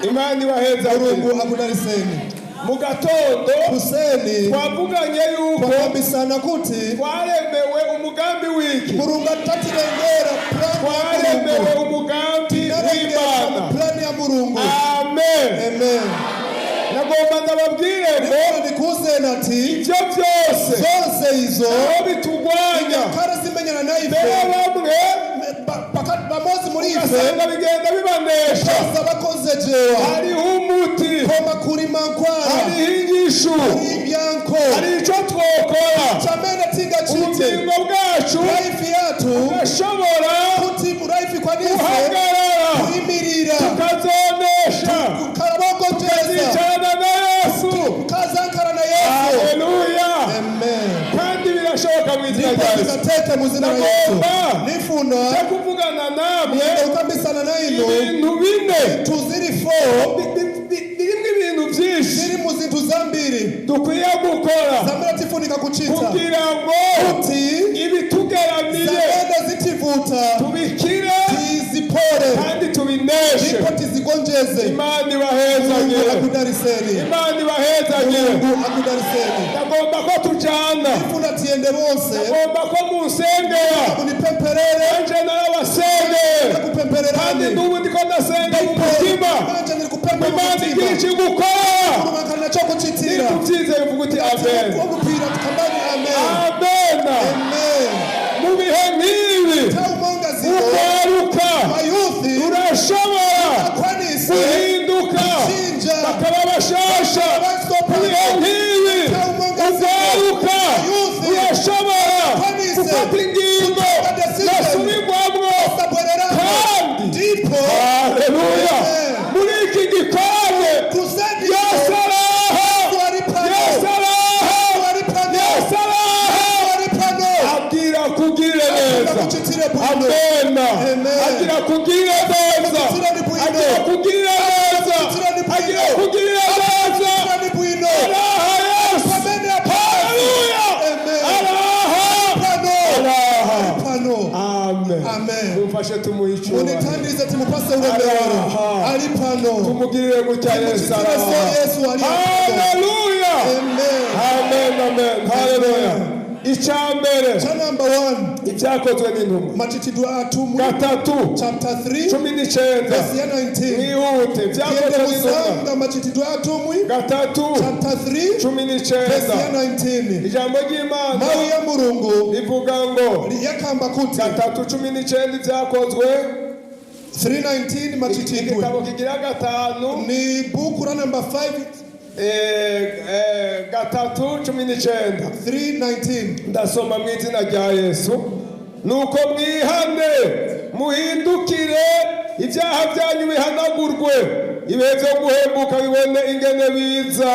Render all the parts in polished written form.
Imani waheza Mulungu akudariseni. mu gatondo Kuseni twavuganye yuko kwambisana kuti twaremewe umugambi wiki Mulungu atatirengera twaremewe umugambi w'Imana plani ya Mulungu. Amen. Amen. Nagomba ndababwire ngo nikuze nati ibyo byose izo aho bitugwanya kara zimenyana na ife bamwe bamozi muri ife ugasanga bigenda bibanesha bakoze jewa hariho umuti koma kuri mankwara hariho ingishu ibyanko hari icyo twokora chamene tinga chite ubugingo bwacu life yatu urashobora kuti life kwa nise guhagarara kuimirira tukazonesha karabogoteza tuzicarana na Yesu kazankara na Yesu. Haleluya. Amen. Kandi birashoboka mu izina rya Yesu. Niteke mu izina rya Yesu. Nifuna cyo kuvugana namwe ukambisana na ino ibintu bine tuziri 4 birimo ibintu byinshi ziri mu zintu zambiri dukwiye gukora zamera tifunika kuchita kugira ngo uti ibitugeramiye zamenda zitivuta tubikire tizipore kandi tubineshe niko tizigonjeze. Imana ibahezagire akudariseni. Imana ibahezagire akudariseni. ndagomba ko tujana nifuna tiende bose ndagomba ko musengera unipemperere anje narabasengera nakupempererani kandi n'ubu ndiko ndasenga mu mutima manje nirikupempa Imana igira icyo igukora urumakana cyo kucitira nikubyizeye uvuga uti amen ubupira tukambani amen. amen Amen. mu bihe nk'ibi Taumonga ziko ugaruka mayuthi urashobora kwanise guhinduka chinja bakaba bashasha mu bihe nk'ibi ugaruka urashobora gufata ingingo zasubirwamwo kandi ndipo haleluya muri iki gikorwa kusedi Yesu araha Yesu araha Yesu araha abwira kugire neza amen agira kugire neza agira kugire neza agira kugire neza araha Yesu haleluya araha amen mufashe tumuhicyura munitandirize timupase uremero ari pano tumugirire gutya Yesu araha haleluya amen amen haleluya Icyambere cha number 1 ibyakozwe n'intumwa machitidwa atumwe gatatu chapter 3 19 verse 19 mwihute ibyakozwe n'intumwa machitidwa atumwe gatatu chapter 3 verse 19 19 ijambo ry'Imana mawe ya Mulungu rivuga ngo yakamba kuti gatatu 19 ibyakozwe 3:19 machitidwa igitabo kigira gatanu ni buku la number 5 gatatu 19 3:19 ndasoma mu izina rya Yesu nuko mwihane muhindukire ibyaha byanyu bihanagurwe ibihe byo guhembuka bibone ingene biza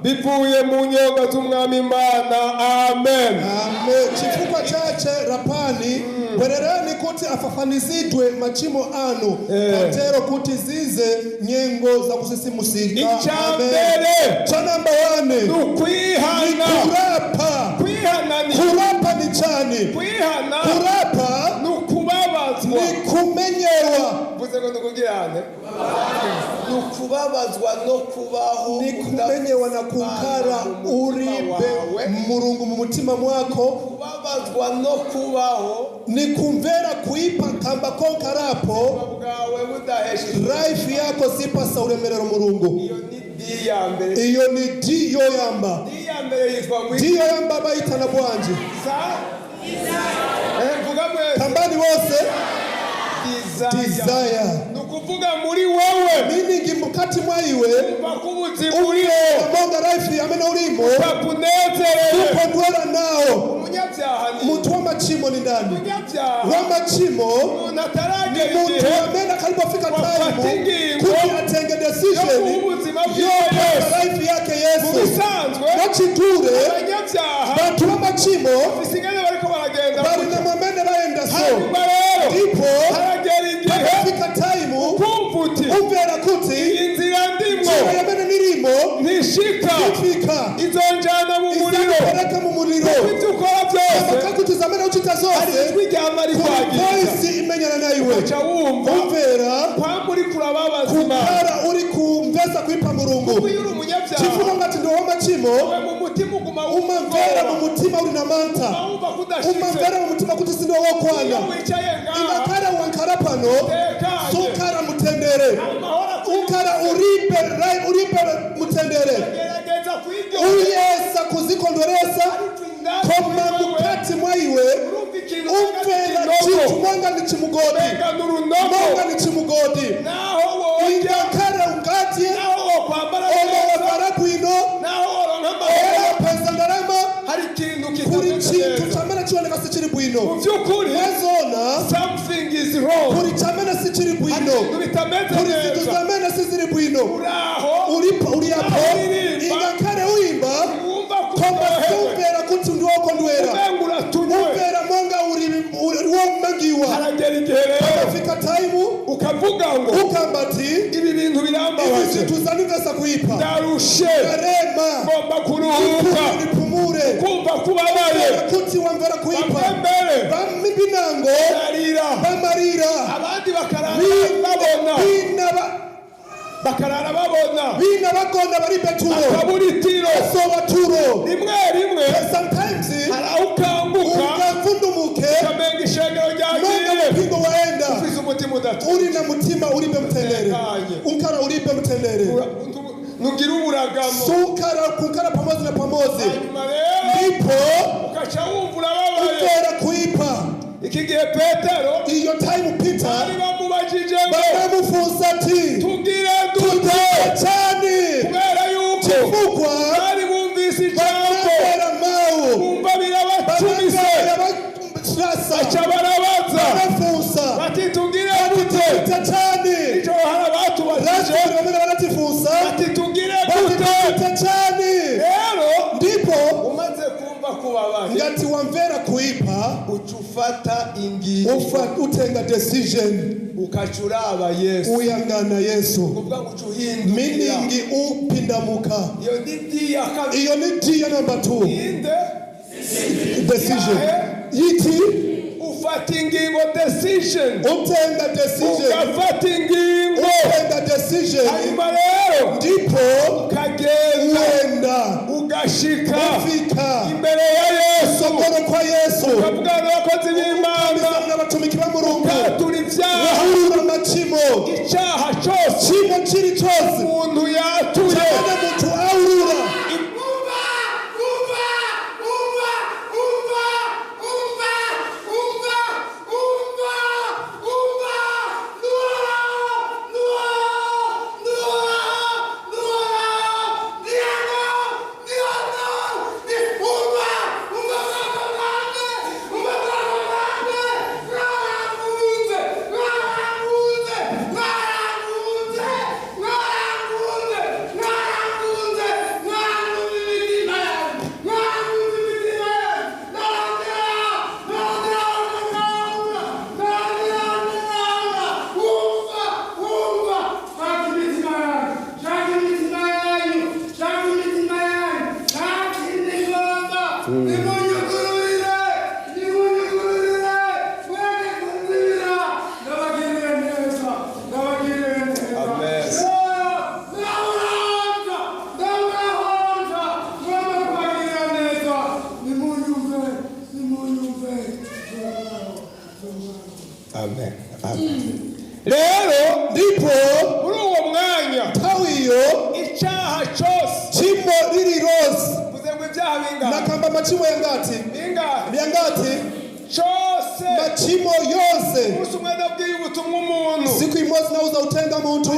bivuye mu nyonga z'umwami Imana amen amen. Chifukwa chache rapani wererani kuti afafanizidwe machimo anu atero kuti zize nyengo za kusisimusika. Icyambere cha number 1 nukwihana kurapa ni chani kwihana kurapa nukubabazwa kumenyewa vuze ngo ndukugirane nukubabazwa no kubaho ni kumenyewa na kukara uribe Mulungu mu mutima mwako kubabazwa no kubaho ni kumvera kuipa kamba konkarapo bwawe budaheshe life yako sipasa uremerero Mulungu. iyo ni di ya mbere iyo ni di yoyamba di ya mbere yitwa di yoyamba bayitana bwanje sa vuga mwe kambani bose desire nukuvuga muri wewe meaning mukati mwaiwe bakubuzi uriyo monga life amena urimo bakunezerere ukondwera nao umunyabyaha ni mutu w'amachimo ni ndani umunyabyaha w'amachimo umuntu ataragera mutu igihe amena kalipofika time ingingo kuti atenge decision yo ubuzima yo bwiwe life yake Yesu bisanzwe bachiture abanyabyaha batu w'amachimo bisigane bariko baragenda bari na mwamene baenda so hanyuma rero ndipo haragera igihe hakafika time kumva uti umvera kuti inzira ndimwo njira yamene nirimo ntishika ifika izonjana mu muriro izapeleka mu muriro ibyo ukora byose bakakutizamena uchita zose ijwi ryama rikwagiza voice imenyana naiwe uca wumva umvera kwamba uri kurababazima kukara uri ku sinigeza kuipa Mulungu kuko iyo uri umunyabyaha kivuga ngati ndi w'amacimo we mu mutima uguma umamvera mu mutima uri na manta wumva kudashitse umamvera mu mutima kuti sindi wokwana iyo wicaye ngaha ingakara wankara pano tekanye sukara mutendere amahoro ukara uripe mutendere gerageza kwiryo uyesa kuzikondoresa koma mukati mwaiwe umvera chintu mwanga ni chimugodi mwanga ni chimugodi naho woja ingakara ungatye naho wokwambara olowambara bwino naho woronka olopesa ndarama hari ikintu kuri chintu kitameze chamene chiboneka sichiri bwino mu by'ukuri wazona something is wrong kuri chamene sichiri bwino ibintu bitameze kuri zintu neza zamene siziri bwino uraho uriapo ingakare uimba wumva koma kutohewe sumvera kuti ndiwoko ndwera ubengura tunywe umvera monga uri womangiwa haragera igihe rero fika taimu ukavuga ngo ukambati ibi bintu birambabaje tuzanigasa kuipa ndarushe karema ngomba kuruhuka nipumure kumva kubabaye kuti wamvera kuipa mbere bamibinango barira bamarira abandi bakarara babona bina bagonda bari beturo akaburitiro sobaturo rimwe sometimes hari aho ukambuka ukavundumuke ukamenga ishengero monga ryagiye mpingo waenda ufise umutima udatu uri na mutima uribe mtendere unkara uribe mtendere nugira uburagamo sukara kunkara pamoja na pamoja hanyuma rero ndipo ukaca wumva urababaye uvera kuipa iki gihe petero iyo time Peter bari bamubajije ngo baramufuza ati tugire dute tuteye cyane kubera yuko kivugwa bari bumvise ijambo banabera mawo bumva birabacumise baca barabaza barafuza bati tugire dute tuteye cyane icyo hari abatubajije rero bamwe baratifuza bati tugire dute tuteye cyane rero ndipo umaze kumva kubabaje ngati wamvera kuipa uca ufata ingingo utenga decision ukacuraba Yesu uyangana Yesu kuvuga ngo uca uhindukira meaning upindamuka iyo ni dia kabiri iyo ni dia number 2 inde decision yiti ufata ingingo decision utenga decision ugafata ingingo utenga decision hanyuma rero ndipo ukagenda uenda ugashika ufika imbere ya Yesu sokoro kwa Yesu ukavuga n'abakozi b'Imana n'abatumiki ba Mulungu ukatura ibyaha wahurura amacimo icyaha cyose chimo kiri cyose umuntu yatuye cyane muntu ahurura Amen. Rero ndipo muri uwo mwanya tawiyo icyaha cyose chimo riri rose kuze ngo ibyaha bingana nakamba machimo yangati byangati cyose machimo yose umunsi umwe nabwiye ubutumwa umuntu siku imozi nauza utenga muntu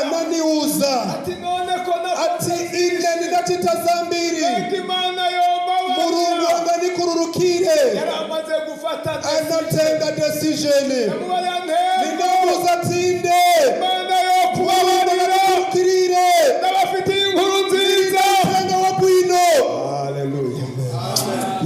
ananiuza ati none ko ati ine ninatitazambiri Imana yomba Mulungu anganikururukire yaramaze gufata anatenga decision ninamuza tinde Imana yo kubabarira n'abafitiye inkuru nziza tenga wabwino. Haleluya.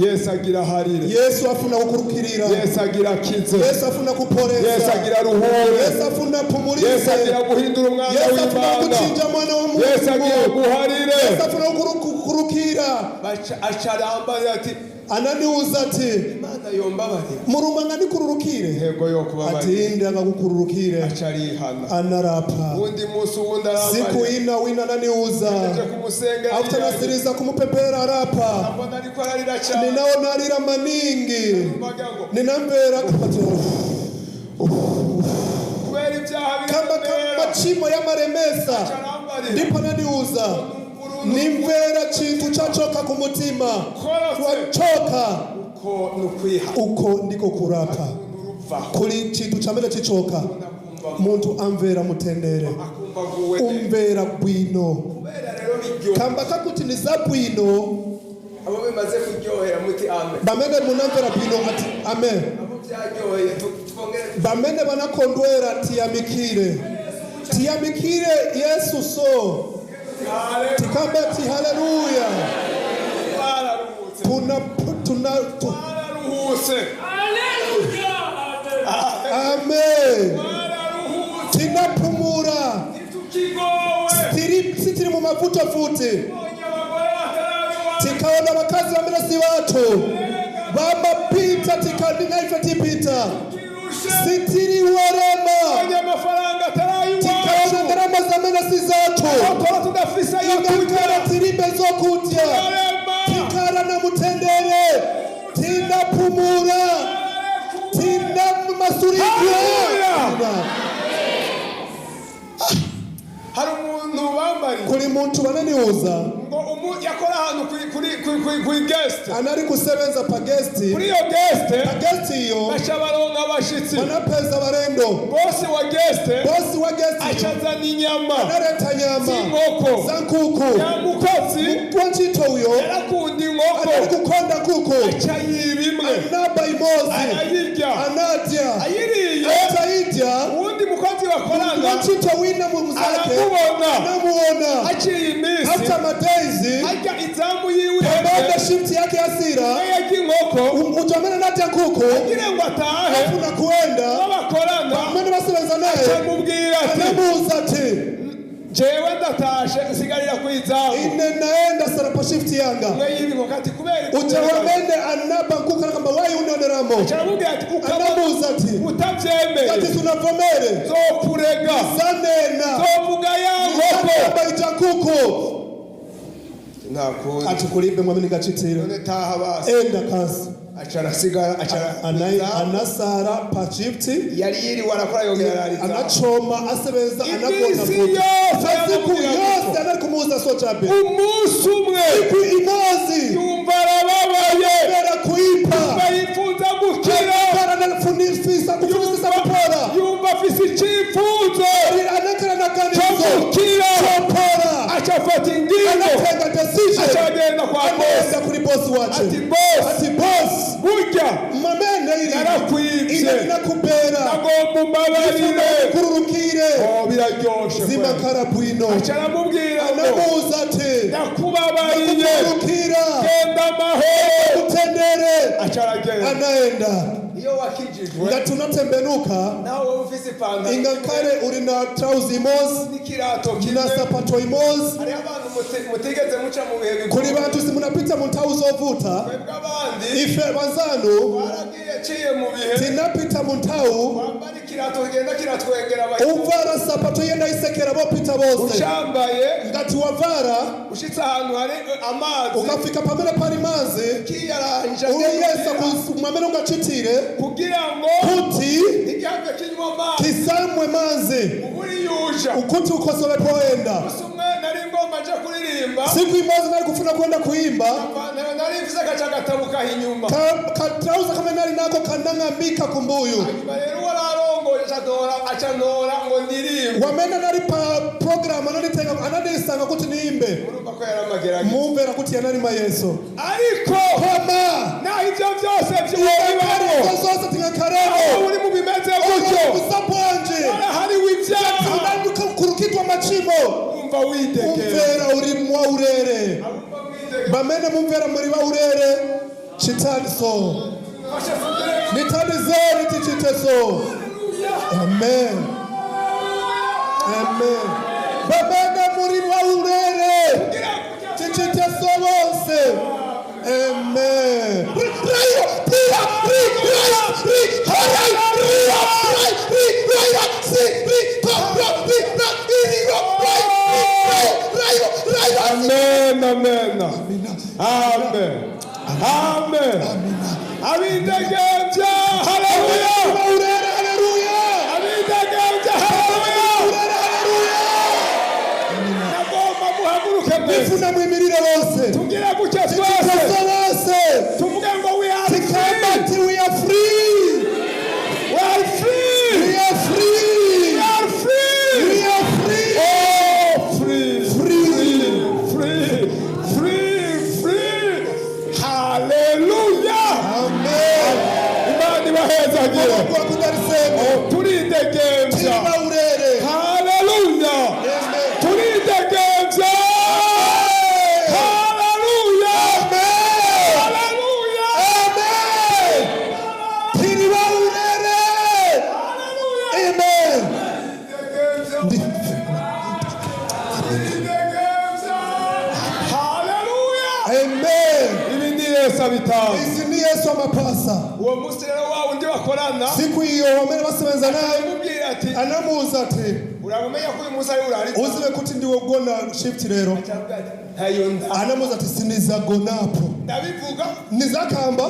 Yesu agira harire. Yesu afuna kukurukirira. Yesu agira kize. Yesu afuna kuporeza. Yesu agira ruhure. Yesu afuna pumurize. Yesu agira guhindura umwana w'Imana. Yesu afuna kuchinja mwana wa Mungu. Yesu agira guharire. Yesu afuna kukurukira. Acaramba ati ananiuza ati Imana murumanga nikururukire ntego yo kubabarira atinde akagukururukire acarihana anarapa undi munsi uwundi siku arambarira wina naniuza aje kumusengera afutanasiriza kumupepera arapa mbona ariko ararira cyane ninao narira maningi mbaga ngo ninambera kapatiro kubera ibyaha kama machimo y'amaremesa ndipo naniuza nimvera chintu chachoka kumutima wachoka uko ndiko kurapa kuri chintu chamene chichoka muntu amvera mutendere umvera bwino kamba kakuti ni za bwino abo bimaze kuryohera muti amen bamene munamvera bwino ati amen abo byaryoheye twongere bamene banakondwera tiyamikire Yesu so tikamba ati haleluya turaruhutse amen tinapumura sitiri mu mavuta futi tikaona wakazi wamerasi watu wamapita tikandinaifa tipita sitiri warema tikaona gharama za menasi zatu ingakara tirimbe zokutya tikara na mutendere tinapumura tinamasurikwa hari umuntu bambari kuri muntu bananiuza ngo yakora ahantu kuri guest anari kusebenza pa guest kuri yo guest iyo basha baronka abashitsi banapeza barendo bosi wa guest achazana inyama anareta nyama z'inkoko zankuku yamukozi wanchito uyo yarakunda inkoko anari kukonda kuku achayibimwe anaba imozi ayirya anadya ayiriye atayidya uwundi mukozi bakorana wanchito wina mumuzake aramubona anamuona aciye iminsi after madaizi ajya izamu yiwe baada shift yake asira yajya inkoko utamena natya kuku kugira ngo atahe afuna kuenda bakorana bamene basebenza naye amubwira ati anamuuza ati jewe ndatashe nsigarira ku izamu ine naenda sara pa shift yanga mwe y'inkoko ati kubera utawamene anaba kuka kamba wayi unoneramo aramubwira ati anamuuza ati utavyemeye ati tunavomere zokurega zanena zovuga ya nkoko baita kuku ntakundi ati kulibe mwamini gachitire none taha basi enda kasi acara anasara pa shift yari yiri warakora yongera ari anachoma asebeza anagona iminsi futi yose yose anari kumuuza so chape umunsi umwe imozi yumva arababaye bera kuipa bayifuza gukira para na funifisa kufisa kupora yumva afise icyifuzo anakara na cyo ganizo gukira kupora acafata ingingo anatenga decision acagenda kwa bosi kuri boss wache ati boss burya mamene ili narakwibye inakubera nagomba umbabarire kururukire biraryoshe zima karabwino acaramubwira anamuza ati ndakubabariye kururukira genda amahoro utendere acaragenda anaenda iyo wakijijwe ngatunatembenuka nawe ufise ipantaro ingakare uri na trouser imozi n'ikirato na kimwe sapato imozi hari abantu mutigeze muca mu bihe kuri bantu simunapita mu ntawu zovuta twebwe abandi ife banzanu baragiye ciye mu bihe tinapita mu ntawu wambara ikirato kigenda kiratwengera uvara sapato yenda isekera bopita bose ucambaye ngati wavara ushitse ahantu hari amazi ukafika pamene pari mazi kiyaranja uyesa kumwamene ungachitire kugira ngo kuti ntigihave kinywa amazi kisamwe mazi uburi yuja ukuti ukosowe poenda usumwe nari ngomba nje kuririmba siku imozi nari kufuna kwenda kuimba nari mfise agaca gatabuka inyuma katrauza kama nari nako kanangamika kumbuyu hanyuma rero wararongoye acanora ngo ndirimbe wamena nari pa program anadisanga kuti niimbe urumva ko yaramageraga mumvera kuti yanari mayeso ariko koma naho ivyo vyose vy'uwibamo zose tingakaremo uri mu bimeze gutyo usabwanje warahariwe ivyaha tunanduka kurukitwa machimo umva widegera umvera uri mwa urere bamene mumvera muri wa urere chitani so nitani zori tichite so amen amen bamene muri wa urere tichite so bose amen pray Amen, amen. Amen. Amen. Abidegembya, hallelujah. Abidegembya, hallelujah. Nagomba muhaguruke mwese. Nifuna mwimirire bose. Tugire gutya twese. Bose. Tuvuge ngo we are free. We are free. We are free. We are free. We are free. We are free. Oh, free. Free. Hallelujah. Amen. Imani bahezagire. Kwa kudariseme. Turidegembya. Tima urere. Hallelujah. Amen. Turidegembya. Hallelujah. Hallelujah. Amen. Tima urere. Amen. Hallelujah. Amen. Ibi ni Yesu abitanga. Izi ni Yesu amapasa. Uwo munsi rero wa wundi bakorana Siku hiyo wamene basebenza naye amubwira ati anamuza ati urabumenya ko uyu munsi ari urari uzibe kuti ndiwo gona shift rero ntayo nda anamuza ati siniza gonapo ndabivuga nizakamba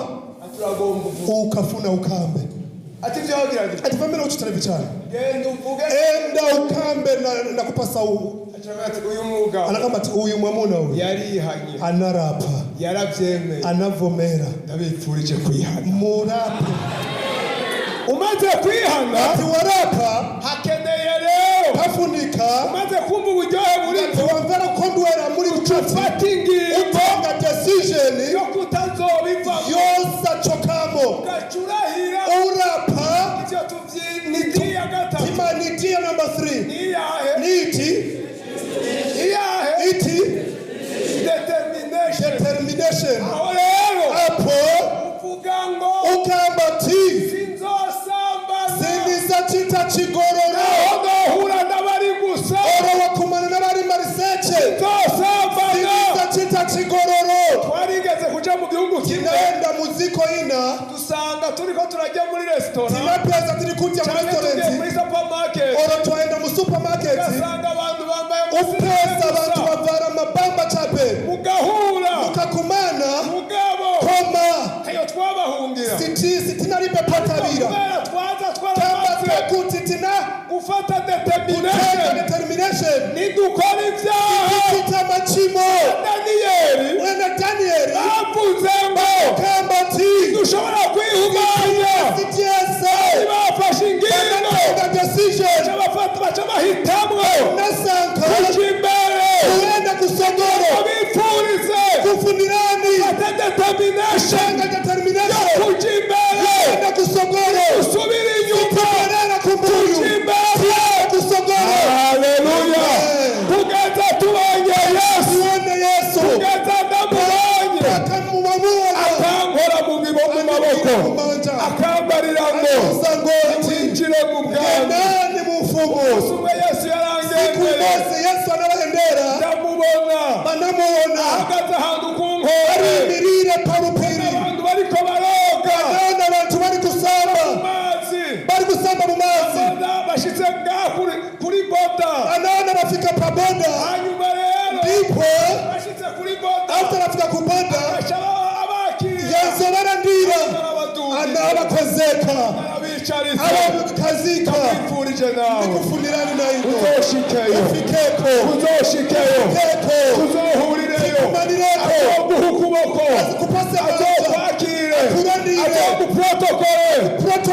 aturagomba ukafuna ukambe ati byo wagira ati ati family uchi televichana genda uvuge enda ukambe na kupasa ati uyu mwuga anakamba ati uyu mwamuna uyu yarihanye anarapa yarabyemeye anavomera ndabipfurije kwihana murapa umaze kwihana ati warapa hakeneye rero hafunika umaze kumva uburyohe buri ati wamvera kondwera muri ucati ufata ingingo utanga decision yo kutazobivamo yosa chokamo ugacurahira urapa ivyo tuvyiniti ya gatatu timaniti ya number 3 niyahe niti iyahe iti determination aho rero hapo uvuga ngo ukamba ti sinzosambana siniza chita chigororo nohura n'abari gusa oro wakumana n'abari mariseche sinzosambana siniza chita chigororo twarigeze kuja mu gihugu kimwe kinaenda muziko ina dusanga turiko turajya muri restaurant tinapeza tiri kujya mu cyangwa tugiye restaurant muri supermarket oro twaenda mu supermarket ugasanga abantu bambaye upesa abantu bavara mabamba chape mugahura mukakumana mugabo koma ayo twabahungira sitina ribe patabira kubera twaza kamba twaramaze kuti tina gufata kutenda determination determination nidukora ibyaha kita machimo daniyeli wena Daniel bavuze ngo kamba ti dushobora kwihuganya sitiesa bafashe ingingo the decision baca bahitamwo nasanka kuja imbere wenda kusogoro abipfurize kufunirani ate determination determination kuja imbere wenda kusogoro usubire inyuma kubarera kumbuyu kuja imbere kusogoro haleluya tugeze tubonye yesu tuone Yesu tugeze ndamubonye akamumamuona akankora mu maboko akambarira ngo winjire mu bwami nani mufumu umwe yesu yarangendeye kumosi Yesu anabahendera ndamubona banamuona ahagaze ahantu ku nkore imirire parupiri abantu bariko baroga none abantu bari kusamba mu mazi bashitse ngaha kuri boda anaona bafika paboda hanyuma rero ndipo bashitse kuri boda after bafika ku boda abakiriya Yesu barandira anabakozeka arabicaritse abakazika abipfurije nawe kufunirani na ino uzoshikeyo ufikeko tuzohurireyo kumanireko azoguha ukuboko kupase azokwakire akuranire azoguprotokole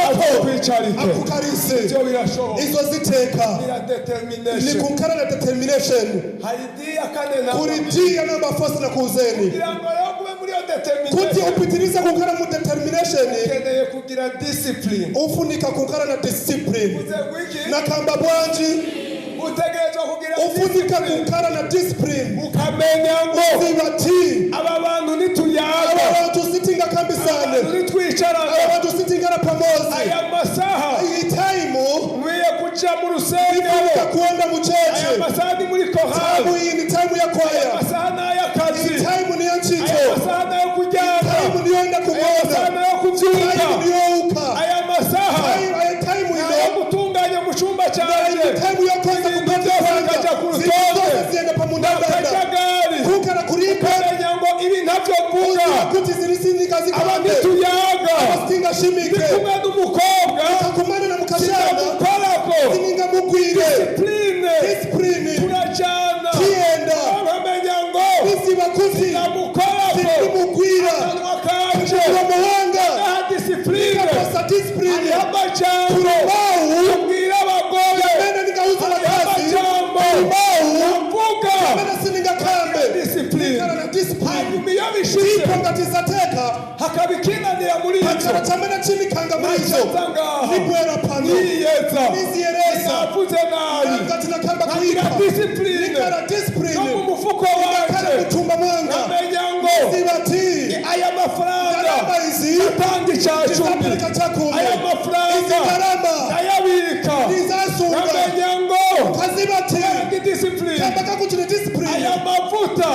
azokwicarike akukarise ivyo birashoboka izo ziteka ira ni determination kunkara na determination hari dia kane na kuritia na mafosi na kuzeni kugira ngo rero kube muri iyo kuti determination upitiriza kunkara mu determination ukeneye kugira discipline ufunika kunkara na discipline uzegwiki na kamba bwanji utegerezwa kugira ufunika kunkara na discipline ukamenya ngo zibati aba bantu nituyaga aba bantu sitinga kambisane nitwicarana aba bantu sitingana pamozi aya masaha iyi time nkwiye kuja mu rusengero ifunika kuenda mu aya cheche masaha ni muri kohari time iyi ni time ya aya kwaya masaha ni ay'akazi time ni ya aya nchito masaha ni ayo kuryama time ni yoenda aya masaha kumwona ni ayo kuvyuka time ni yo kundandanda akajagari kukara kuripe ukamenya ngo ibi ntavyo mvuga kuti zirisindi kazi abandi kambe tuyaga abastinga shimike kumwe n'umukobwa kumana na mukashana sinamukorako sininga mugwire discipline turajana tienda ukamenya ngo bisi bakuzi sinamukorako sinimugwira akanwa kanje muhanga discipline pasa discipline amajambo ubwira abagore mena ningauza bakazi mvuga mena sininga kambe discipline na discipline hanyuma iyo bishize ipongatiza hakaba ikinanira muri ivyo hakaracamena chini kanga muri ivyo nibwera pano niyeza niziereza navuze nabi ngatina kamba kuipa discipline nikara discipline no mu mufuko wanje mutumba mwanga namenya ngo sibati aya mafaranga garama izi atanga icacumi aya mafaranga ayabika nizasunga namenya ngo kazibati discipline kamba kakutine discipline aya mafuta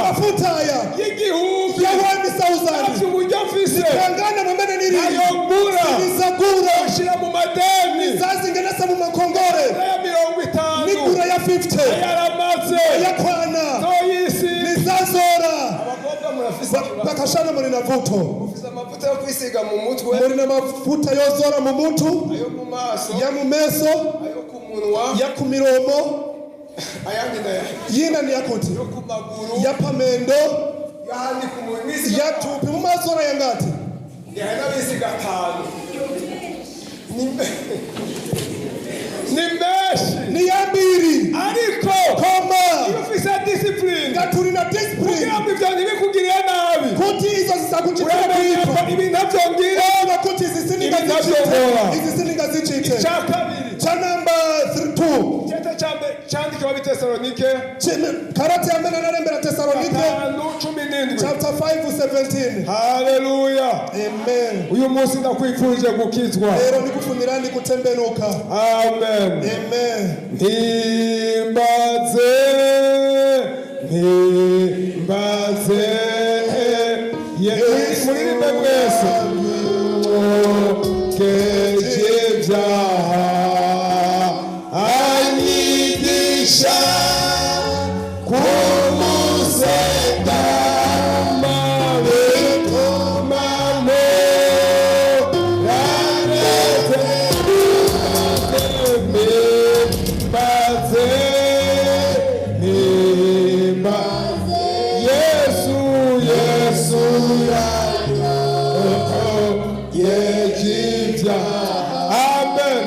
aya y'igihumbi ya 1000 afite uburyo mfise kangana mwambene niri ayogura nizagura ashira mu madeni zazi ngenesa mu makongore ya 50 nigura ya 50 yaramaze ya kwana toyisi nizazora abakobwa murafise bakashana muri navuto mufise amavuta yo kwisiga mu mutwe muri na mafuta yozora mu muntu ayo mu maso ya mu meso ayo ku munwa ya ku miromo ayandi nayo yina ni yakuti yo ku maguru ya pamendo yahandi ku munwa ya tupi mu mazora ya ngati yahana bisiga 5 ni meshi ni ya mbiri ariko koma iyo ufise discipline gaturi na discipline kugira ngo ivyo ntibikugirire nabi kuti izo zisakuchitira uramenya kuipa ko ibi ntavyo ngira kuti zisininga Ibi zichite navyo izisininga zichite ica kabiri cha namba 2 chete candike w'abitesalonike karate ya mbere narembera Tesalonike 5:17 chapter 5:17 haleluya amen uyu munsi ndakwifurije gukizwa rero nikufunirani kutembenuka amen amen himbaze muririmbe mwese keje vyaha anyigisha kumuseka mabekomano ranete mimbaze Yesu yejivya amen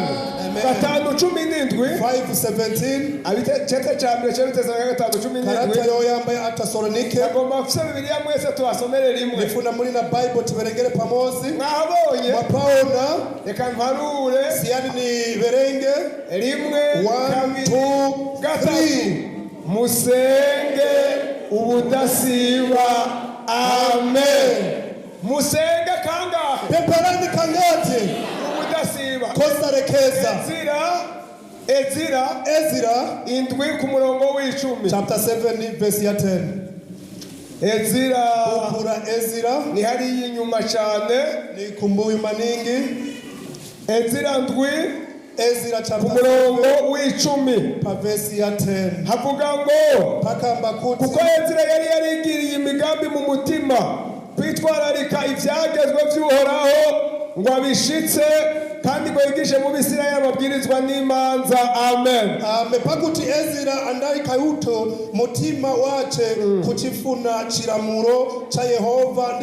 5:17 5:17 abite chete cha mbere cy'Abitesalonike 5:17 karate yo yambaye Tesalonike agomba kufisa Bibiliya mwese tuhasomere rimwe nifuna muri na Bible tuberengere pamozi mwahabonye mapawona reka mparure siani ni berenge rimwe 1 2 3 musenge ubudasiba amen musenge kangahe pemperani kangati ubudasiba kosarekeza Ezira indwi ku murongo w'icumi chapter 7 verse ya 10 Ezira ukura Ezira ni hariya inyuma cyane ni kumbuye maningi Ezira ndwi Ezira ku chapter murongo w'icumi pa verse ya 10 havuga ngo pakamba kuti kuko Ezira yari yarigiriye imigambi mu mutima kwitwararika ibyagezwe by'uhoraho ngo abishitse kandi ngo yigishe mu Bisirayeli amabwirizwa n'imanza amen pakuti Ezira andai kayuto mutima wache kuchifuna chiramuro cha Yehova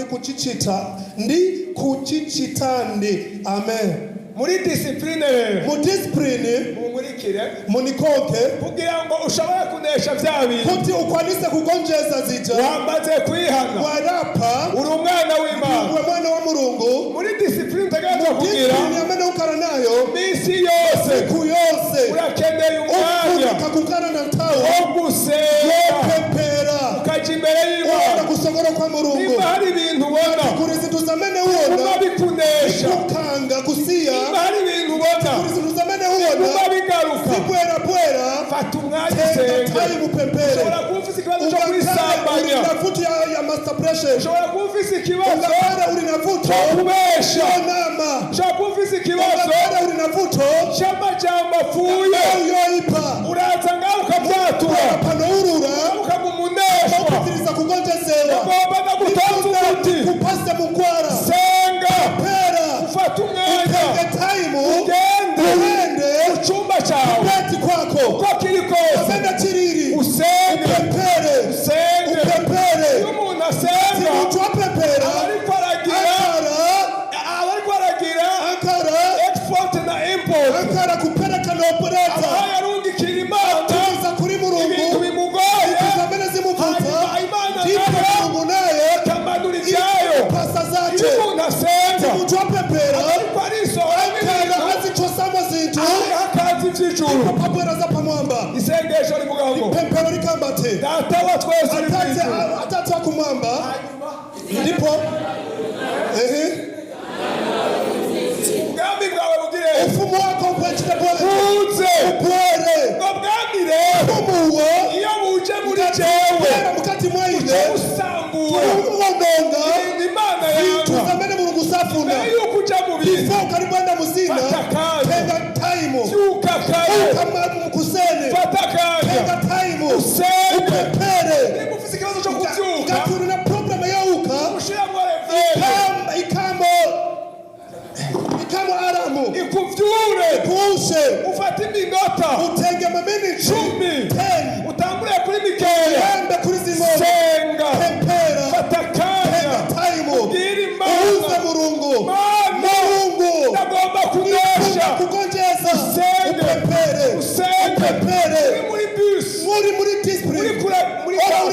ndi kuchichitandi amen muri discipline mu discipline mumurikire munikoke kugira ngo ushobore kunesha vya bintu kuti ukwanise kugonjeza zija wamaze kwihana warapa uri umwana w'Imana uwe mwana wa Mulungu muri discipline tagaza kugira discipline amene ukara nayo misi yose siku yose urakeneye umwanya ukakukana na ntawo wo gusenga pepera ukaja imbere wana y'Imana kusogora kwa Mulungu niba hari ibintu ubona kurizituzamene uona uba bikunesha ukanga kusia niba hari ibintu ubona kurizituzamene uona uba bigaruka bwera fata umwanya usenge tayi mupempere ushobora kuba ufise ikibazo cyo kwisambanya unavuti ya masturbation ushobora kuba ufise ikibazo ungabara ulinavuto cyo kubesha nama ushobora kuba ufise ikibazo ungabara ulinavuto cy'amajambo apfuye yoipa uraza ngaho ukavyatura pano urura ukaguma usenge upepere usenge upepere iyo umuntu asenga umuntu apepera ariko aragira akara export na import akara kupereka no operator aho yarungikira imana tuza kuri ibintu murungu bimugoye zamene zimuvuta imana ndipo nayo Mungu naye kamanura ibyayo pasa zake iyo umuntu asenga umuntu apepera ariko arisohora akara azichosamo zintu hakaza iby'ijuru papapera za pamwamba isengesho rivuga ngo pempero likambate data wa twese uri mu ijuru atatu kumwamba ndipo ubwami bwawe bugire ufumu wako upwechile bwele buze bwele ubwo bwami rero umuwo iyo buje muri jewe mukati mwaine usambura uwononga imana yanga tuzamene Mungu safuna mbere yuko uja mu bintu before karibanda muzina fata akanya tenga time byuka kare kama kusene fata akanya tenga time usenge upepere niba ufite ikibazo cyo kubyuka gaturi na problem yauka ushiramo revere ikamo aramu ikuvyure kuushe ufate iminota utenge mamini 10 utangure kuri mikeya yambe kuri zingoma senga pempera fata akanya time ubwire imana uze Mungu Mana Mungu ndagomba kunesha kukongeza usenge upepere usenge upepere muri bus muri discipline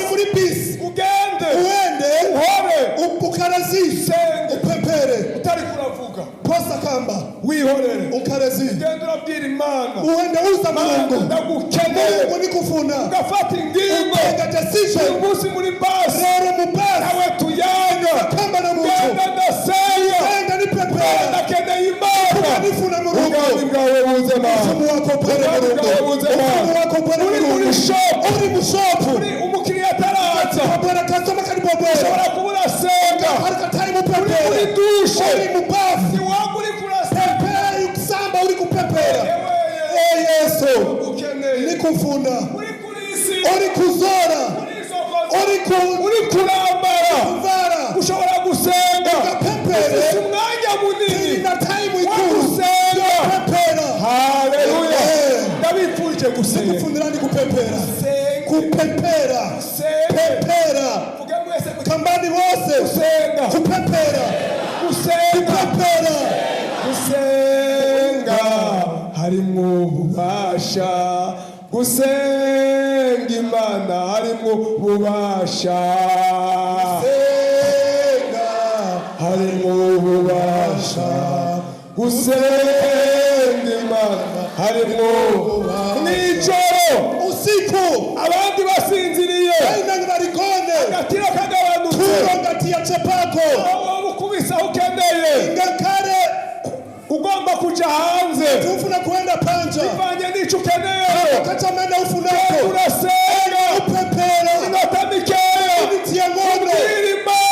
muri bis ugende uende uhore ukarazi usenge upepere utari kuravuga posa kamba wihorere ukarazi ugende urabwira imana uende uza Mungu ndagukeneye Mungu nikufuna ugafata ingingo utega decision uyu munsi muri basi rero mu basi nawe tuyanga kamba na Mungu genda ndasenga enda ni prepare ndakeneye imana nifuna Mungu ubwami bwawe buze mana ufumu wako pale Mungu ufumu wako pale uri Mungu muri shop uri mu shop uri umukiriya ataraza bwana customer karibu bwana ushobora kuba urasenga harika time uri prepare muri dushe uri mu bafu ni wangu uri kurasenga prepare ukusamba uri kupepera Yesu ukeneye nikufuna uri kuri isi uri kuzora uri kurambara kuvara ushobora gusenga ugapepere ufite umwanya munini na time wo ikuru gusenga pepera haleluya ndabifurije gusenga nikufundira ndi kupepera senga kupepera senga pepera vuga mwese kambani wose gusenga kupepera gusenga kupepera gusenga harimo ububasha gusenga imana harimo ububasha senga harimo ububasha gusenga imana harimo nijoro usiku abandi basinziriye aina barigone agatiro kagabanutse turo ngati ya chepako aho ukubisa ukeneye ngakare ugomba kuja hanze ufuna kuenda panja bivanye n'icyo ukeneye wakati amenda ufunako urasenga upepera inota mikeya ubitia ng'ombe ubwira imana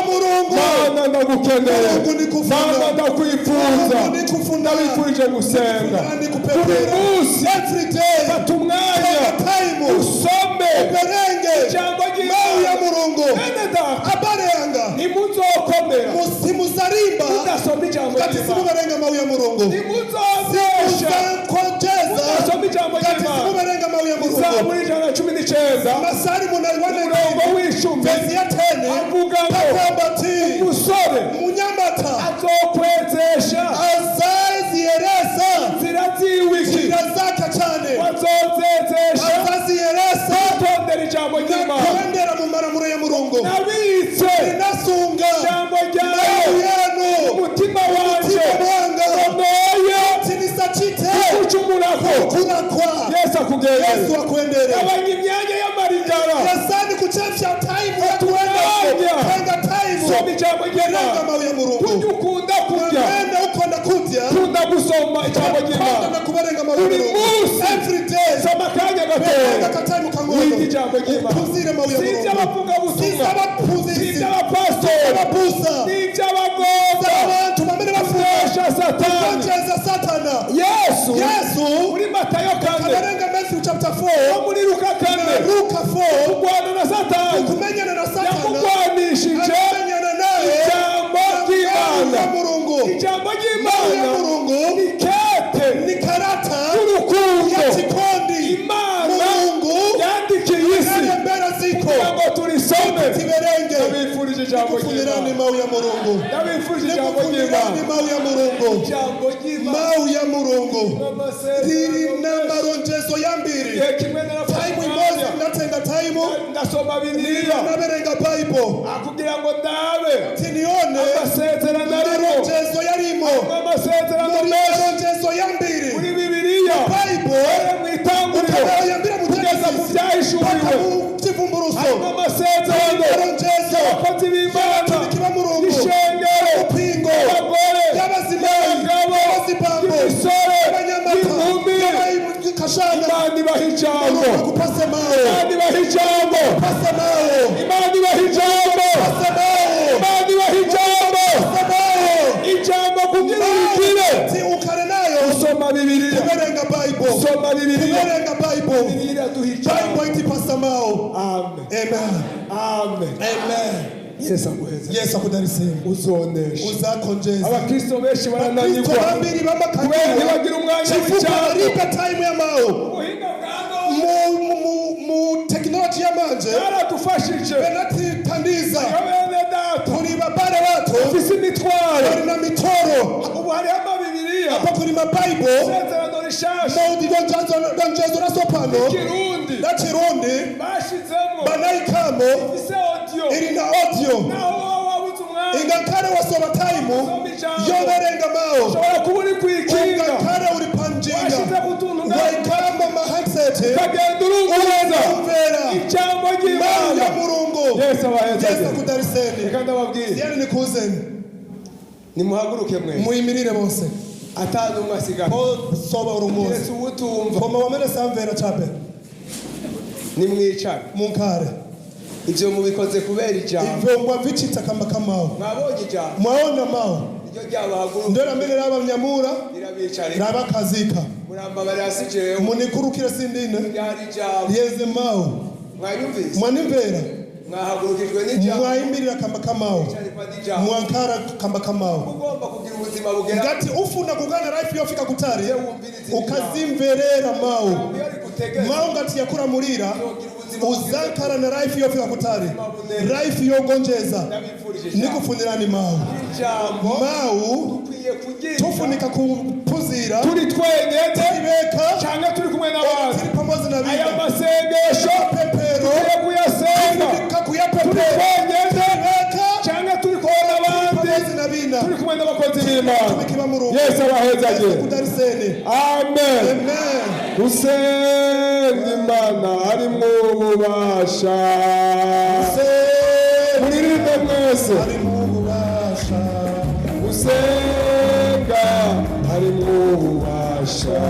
Mungu mana ndagukeneye Mungu nikufuna mana ndakwifuza Mungu nikufuna ndabifurije gusenga Mungu buri kupepera munsi every day fata umwanya time usome uberenge ijambo mau ya ry'imana Mungu bene data habari yanga ntimuzokomera musimuzarimba mudasoma ijambo kati ry'imana simuberenga mau ya Mungu ntimuzobesha kongeza mudasoma ijambo kati ry'imana simuberenga mau ya Mungu izaburi 119 masari munaiwana umurongo w'icumi bezi ya tene avuga ngo takwambati umusore munyamata azokwezesha azazieresa inzira ziwiki zira zake cyane wazozezesha azazieresa tondera ijambo ry'imana kurendera mu maramuro ya Mungu nabitse nasunga ijambo mau ryawe yenu umutima wanje mwanga noye tinisachite gucumurako kurakwa yesu akugendere Yesu akwendere abanya imyanya y'amarigara yasani kuchemsha time ya kuenda tenga time soma ijambo renga ry'imana mau ya kurya Mungu ukunda kurya nenda ukonda kudya ukunda gusoma ijambo konda ry'imana na kubarenga mau ya buri Mungu munsi every day soma akanya renga gatoya katime kangono wiga ijambo ry'imana puzire mau ya si Mungu iby'abavugabutumwa si sizabapuzisi iby'abapasitori abapusa ni iby'abagoza abantu bamene bafuka fesha satani kongeza satana yesu Yesu muri matayo 4 kabarenga Matthew chapter 4 no muri luka 4 Luka 4 kurwana na satani kumenyana na satana yamugwanishije amenyana naye ijambo ry'imana ya Mungu ijambo ya ry'imana Mungu ni kete ni karata y'urukundo ya kikundi imana Mungu yandikiye ijambo Nikufunirani ry'Imana. mau ya Mulungu. Ndabifuje ijambo Nikufunirani ry'Imana. mau ya Mulungu. Ijambo ry'Imana. Mau ya Mulungu. Amasezerano Riri menshi. n'amaronjezo ya mbiri. Igihe kimwe narafashe Taimu imozi umwanya. ndatenga taimu. Ndasoma Bibiliya. Naberenga Bible. kugira ngo ndabe Tinione amasezerano arimo. maronjezo yarimo. Amasezerano Muri menshi maronjezo ya mbiri. muri Bibiliya. Bible. Mu itanguriro Ukabayambira mu kugeza mu byahishuriwe. Tivumburuso. Harimo amasezerano Maronjezo. y'abakozi b'Imana, Tumikiwa Mulungu. y'ishengero, Upingo. y'abagore, Y'abazimai. y'abagabo, Y'abazipambo. y'imisore, Y'abanyamata. y'inkumi. Y'abakashana. Imana ibaha ijambo. Kupase mao. Imana ibaha ijambo. Kupase mao. Imana ibaha ijambo. Kupase mao. Imana ibaha ijambo. Kupase mao. Ijambo kugira urigire. Ti ukare nayo. Usoma Bibiliya. Tumerenga Bible. Usoma Bibiliya. Tumerenga Bible. Bibiliya duha ijambo. Bible iti pasa mao. Amen. Amen. Amen. Amen. Yesu aguheze. Yesu akudarisemu. Uzonesha. Uzakonjeza. Abakristo benshi barananirwa. Kristo bambiri Kubera b'amakanywa. ntibagira umwanya Chifuka w'ijambo. baripa time ya mao. Ubuhinga bwa none Mu technology ya manje. bwaradufashije. Benatitandiza. Bene data Kuri babare watu. bafise imitwaro. Bari na mitoro. Ubu hariho amabibiliya. Hapa kuri mabible. Isezerano rishasha. Maudi donjezo na sopano. Kirundi. Na Kirundi. Bashizemo. Banaikamo. Ifise audio. Iri na audio. Naho wowe wabuze umwanya. Ingakare wasoma time. Soma ijambo. Yoberenga mao. Ushobora kuba uri kwikinga. Ingakare uri panjinga. Washize ku tuntu ngaho. Waikamba mahansete. Ukagenda urunguruza. Umvera. Ijambo Mau ya ry'Imana. Mulungu. Yesu abaheze. Yesu akudariseni. Reka ndababwire. Yani nikuzeni. Nimuhaguruke mwe. Muyimirire bose. Atanu umwe asigaye. Ko soba urumuzi. Yesu ubutumva. Koma wamere samvera chape. Nimwicare. Munkare. Ivyo mubikoze kubera ijambo. Ivyo mwa vichita kamba kamao. Mwabonye ijambo. Mwaona mao. Iryo ryabahaguruka. Ndera mbere raba mnyamura. Rirabicare. Raba kazika. Muramba bari hasi jewe. Munikurukira sindine. Ryari ijambo. Yeze mao. Mwanyumvise. Mwanimvera. Mwahagurukijwe n'ijambo. Mwayimirira kamba kamao. Cyari kwa ijambo. Mwankara kamba kamao. Ugomba kugira ubuzima bugera. Ngati ufuna kugana life yofika kutari. Wumviriza Ukazimverera mao. Yari gutegeka. Mao ngati yakura murira. Uzankara na life yofika kutari. Life yogonjeza. Ndabifurije ijambo. Nikufunirani mao. Ijambo. Mau Dukwiye kugira. tufunika kupuzira. Turi twenyete. Turibeka. Cyangwa turi kumwe n'abantu. Turi pamoja na Aya bina. masengesho. Pepero. Tugiye kuyasenga. Tufunika Turi kuyapepera. twenyete. Turibeka. Cyangwa turi kumwe n'abandi. Pamoja na bina. Turi kumwe n'abakozi b'Imana. Tumikiwa Mulungu. Yesu abahezage. Yesu kudariseni. Amen. Amen. Gusenga Imana harimwo ububasha. Muririmbe mwese. Ari Mungu basha. Gusenga harimwo ububasha.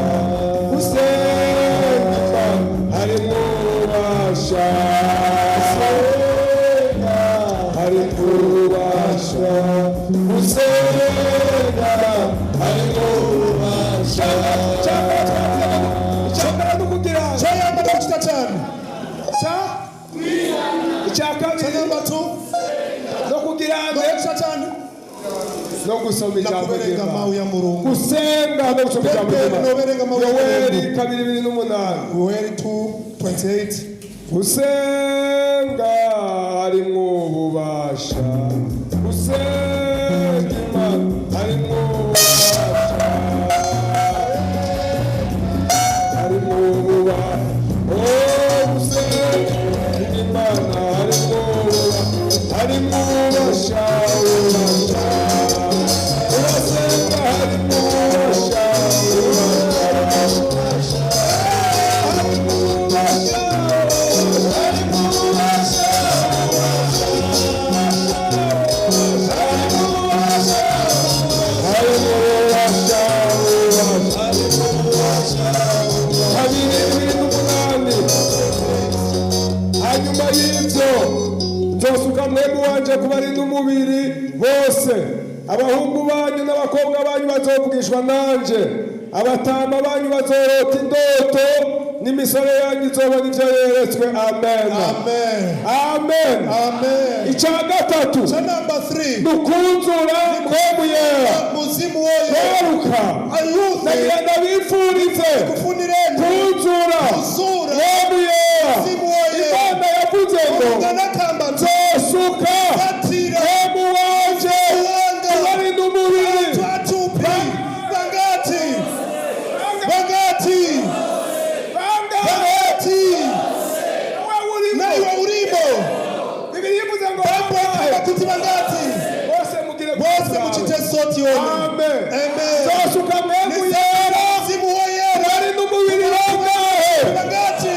Gusenga Imana harimwo ububasha. Gusenga harimwo ububasha. Gusenga harimwo ububasha. Icyambere ni ukugira ngo Chayamba kuchita cyane. icya kabiri Chayamba tu. no kugira ngo Kuchita cyane. no gusoma ijambo Nakuberenga ry'Imana. mau ya Mulungu. Gusenga no gusoma ijambo Noberenga mau ya Yoweri Mulungu. 2:8. Yoweri 2:28. Gusenga harimwo ububasha. Gusenga Imana harimwo ububasha. Harimwo ububasha. Oh, gusenga Imana harimwo ububasha. Harimwo ububasha. Ububasha. Urasenga harimwo ububasha. Ububasha. Harimwo ububasha. Harimwo ububasha. Hanyuma y'ibyo nzosuka mwebwe wanje kubarinda umubiri bose, abahungu banyu n'abakobwa banyu bazovugishwa nanje, abatama banyu bazorota indoto, n'imisore yanyu izobona ivyo yeretswe. Amen. Amen. Amen. Amen. Icya gatatu Cha number 3. dukunzura mwemu yera Muzimu woye. garuka Ayuthi. nagira ndabifurize Kufunireni. kunzura Kuzura. mwemu yera. Muzimu woye. Imana yavuze ngo Ungana kamba. nzosuka Atira. bangati bose mugire bose muchite soti yone amen amen zosuka mwemu yera mzimu wa yera bari n'umubiri bangahe bangati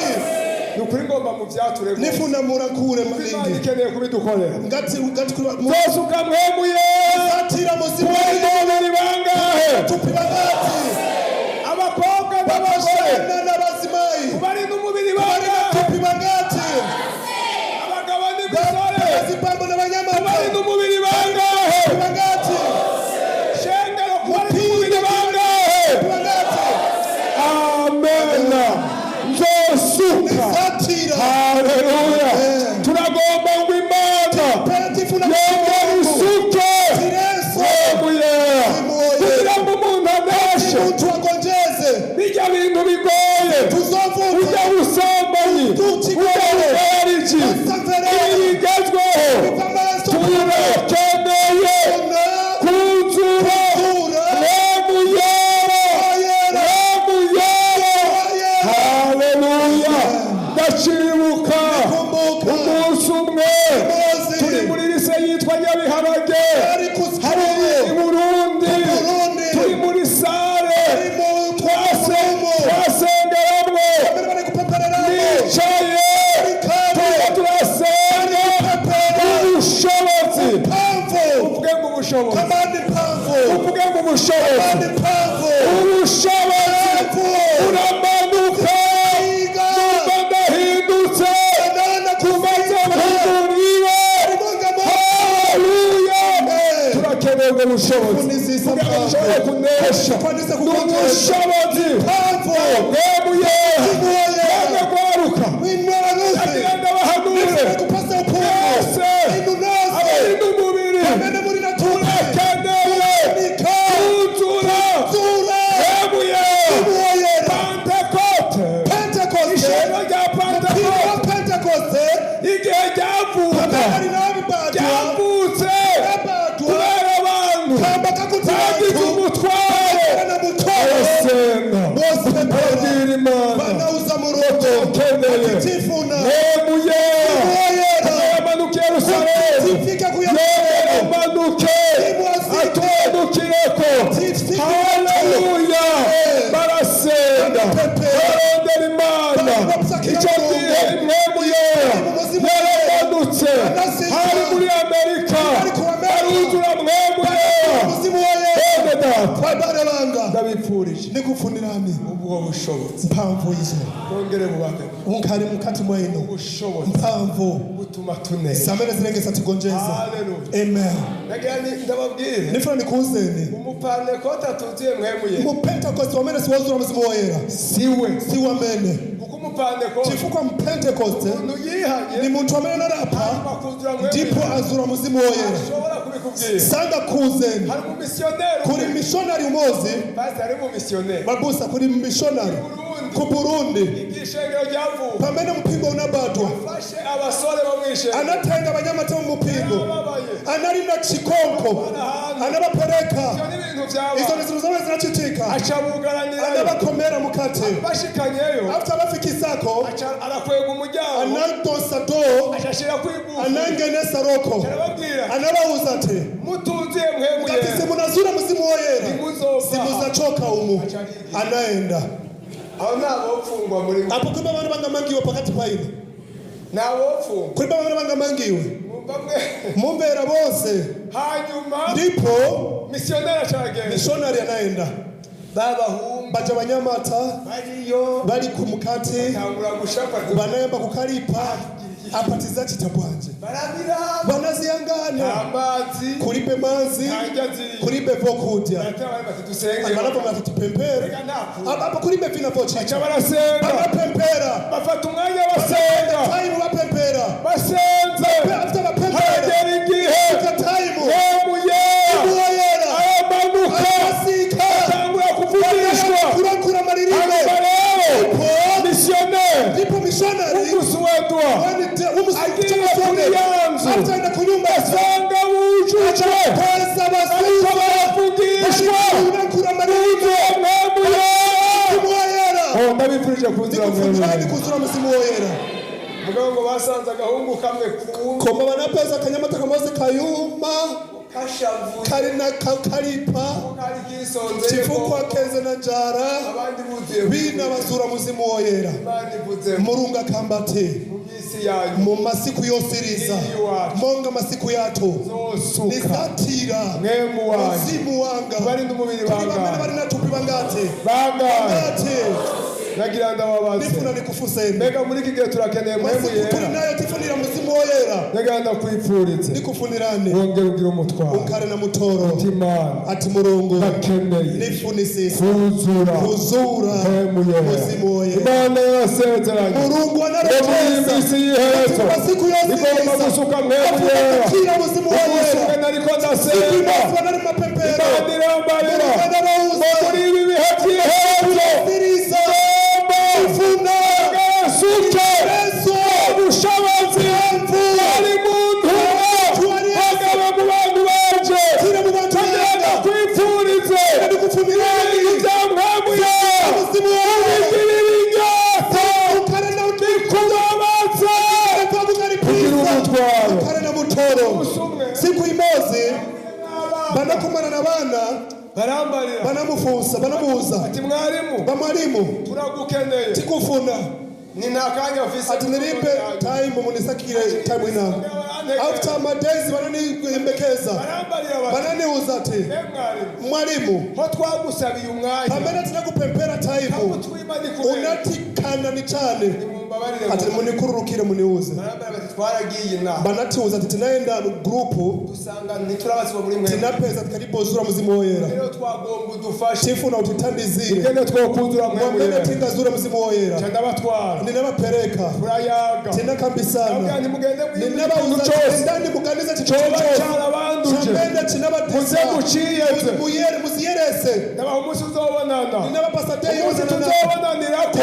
nukuri ngomba mu byature nifuna murakure Imana malindi ikeneye kubidukorera ngati zosuka mwemu yera atira muzimu wa bari yera n'umubiri bangahe tupi bangati abakobwa n'abagore n'abazimai bari n'umubiri bangahe tupi bangati abagabo n'imisore bazipambo n'abanyamata bari n'umubiri bangahe bangati shengero bari n'umubiri bangahe bangati amen nzosuka atira haleluya turagomba ngo imana penatifu na yongera isuke yebuye kugira ngo umuntu aneshe mtu agonjeze bijya bintu bigoye tuzovuka ujya busambanyi ujya buberiki ibigezweho turakeneye kuzura haleluya ndacibuka umunsi umwe turi muri lise yitwa Nyabiharage hari i Burundi turi muri sare twasengeramwo nicaye turasenga ubushobozi uvuge ngo ubushobozi uvuge ngo ubushobozi uramanuka numva ndahindutse kumaze mpinduriwe haleluya turakeneye ubwo bushobozi kugira ngo dushobore kunesha n'ubushobozi bwemuye yanga kwaruka agira ngo abahanure mwese abari n'umubiri turakeneye kuzura bwemuye Pentekote ishengero rya Pentekote igihe ryavuka ryavutse kubera abantu bagize umutware barasenga babwira Imana dukeneye yemuye yamanuke Yerusalemu yamanuke atubadukireko haleluya barasenga barondera Imana icyo gihe mwemu yera yaramanutse hari muri Amerika baruzura mwemu yera bene data ndabipfurije nikufunirani ubwo bushobozi mpamvu izo bongere bubake unkari mukati mwenu ubushobozi mpamvu butuma tuneza samene zirengesa tugonjeza haleluya amen nagani ndababwire nifuna nikuzeni umupantekote atuzuye mwemu yera mupentekoste wamene siwazura muzimu wa yera si wamene kuko umupantekote chifukwa mpentekoste umuntu yihanye ni muntu wamene narapa bakuzura mwemu ndipo azura muzimu wa yera ashobora kubikubwira sanga kuzeni hari umumisiyoneri kuri mishonari umozi basi hari umumisiyoneri babusa kuri mishonari ku Burundi igishengero ryavuka pamene mpingo unabadwa fashe abasore bamwishe anatenga abanyamata mu mupingo analinda chikonko anabapereka izo nizo zose zinachitika achabugaranira anabakomera mukate bashikanyeyo after bafikisako arakwega umuryango anatosa do ashashira kwibuka anangenesa roko anabauza ati mutunzie mwemu yera ngati simunazura muzimu wa yera Simuzofa. simuzachoka umu anaenda aho nabofungwa muri apo kumbe abantu bangamangiwe pakati paino nabofungwa kumbe abantu bangamangiwe bamwe mumbera bose hanyuma ndipo misionera cyagenda missionary anaenda babahumba baja abanyamata bariyo bali ku mukate tangura gushaka banayamba kukalipa apatiza chitabwanje barabira banaziyangana amazi kulipe manzi kulipe vokudya amalapo matutupempera apa kulipe vina vochicha barasenga banapempera bafata umwanya basenga taimu bapempera basenze after bapempera hagera igihe taimu yemuye ayamanuka atangura kuvugishwa kurakura maririme rero missionnaire ndipo missionary umusi wedwa agiye kuri yanzu ataenda kunyumba asanga wujujwe pesa ariko baravugishwa kurakura maririme mwemuye muwayera ndabifurije kuzira ndikufundani mwemuye kuzura musimu woyera mugabo ngo basanze agahungu kamwe kumwe koma banapeza akanyamata kamaze kayuma kashavuye karina karipa kari kisonze chifukwa kenze na njara abandi buzuye bina bazura muzimu woyera abandi buze murunga kambate mu by'isi yanyu mu masiku yosiriza monga masiku yato zosuka nisatira mwemu wanyu muzimu wanga barinde umubiri bamene banga bari natupi bangate banga nagira ndababaze nifuna nikufuseni mbega muri iki gihe turakeneye mwemu masiku turi yera nayo tifunira muzimu woyera nagira ndakwipfuritse nikufunirane wongera ugira umutwaro ukare na mutoro timana ati murongo ndakeneye nifunisisa kuzura mwemu yera muzimu woyera imana yarasezeranye murungu muri wanaroteza iyi minsi y'iherezo masiku igomba yosiriza gusuka mwemu yera kira muzimu umunsi umwe woyera nariko ndasenga Ibibazwa nari mapempero imana irambarira Murungu anarauza muri ibi bihe by'iherezo Siriza Ufuna gasuke ubushobozi bari mu ntumwa bagabe mu bantu banje Kira mu bantu bagenda banje kwipfurize Ndikufunirani ibya mwemu yera Muzimu woyera ubigirira inyota Ukare na bikubabaza kugira umutwaro Ukare na mutoro usumwe Siku imozi banakumana na bana barambarira banamufusa banamuuza ati mwarimu bamwalimu turagukeneye tikufuna ni nakanya ofisi ati nilipe time munisakire time ina after my days bananiembekeza barambarira bati bananiuza ati mwarimu mwalimu ho twagusabiye umwanya pamene tinakupempera time twimani kubera unatikana ni cyane mumbabarire ati munikururukire muniuze barambara bati twaragiye inama banatiuza ati tinaenda group dusanga ntiturabatswa muri mwe tinapeza tukaribozura muzimu woyera rero twagomba udufashe tifuna utitandizire ngene twokuzura mwe mwambene mwe tingazura muzimu woyera cyanda batwara ninabapereka turayaga tinakambisana kandi mugende mwibintu ninabauza cyose ndani muganize coba carabanduje chambende muze chinabatesa muciyeze muyere muziyerese nabaho umunsi uzobonana ninabapasadei umunsi tuzobonanirako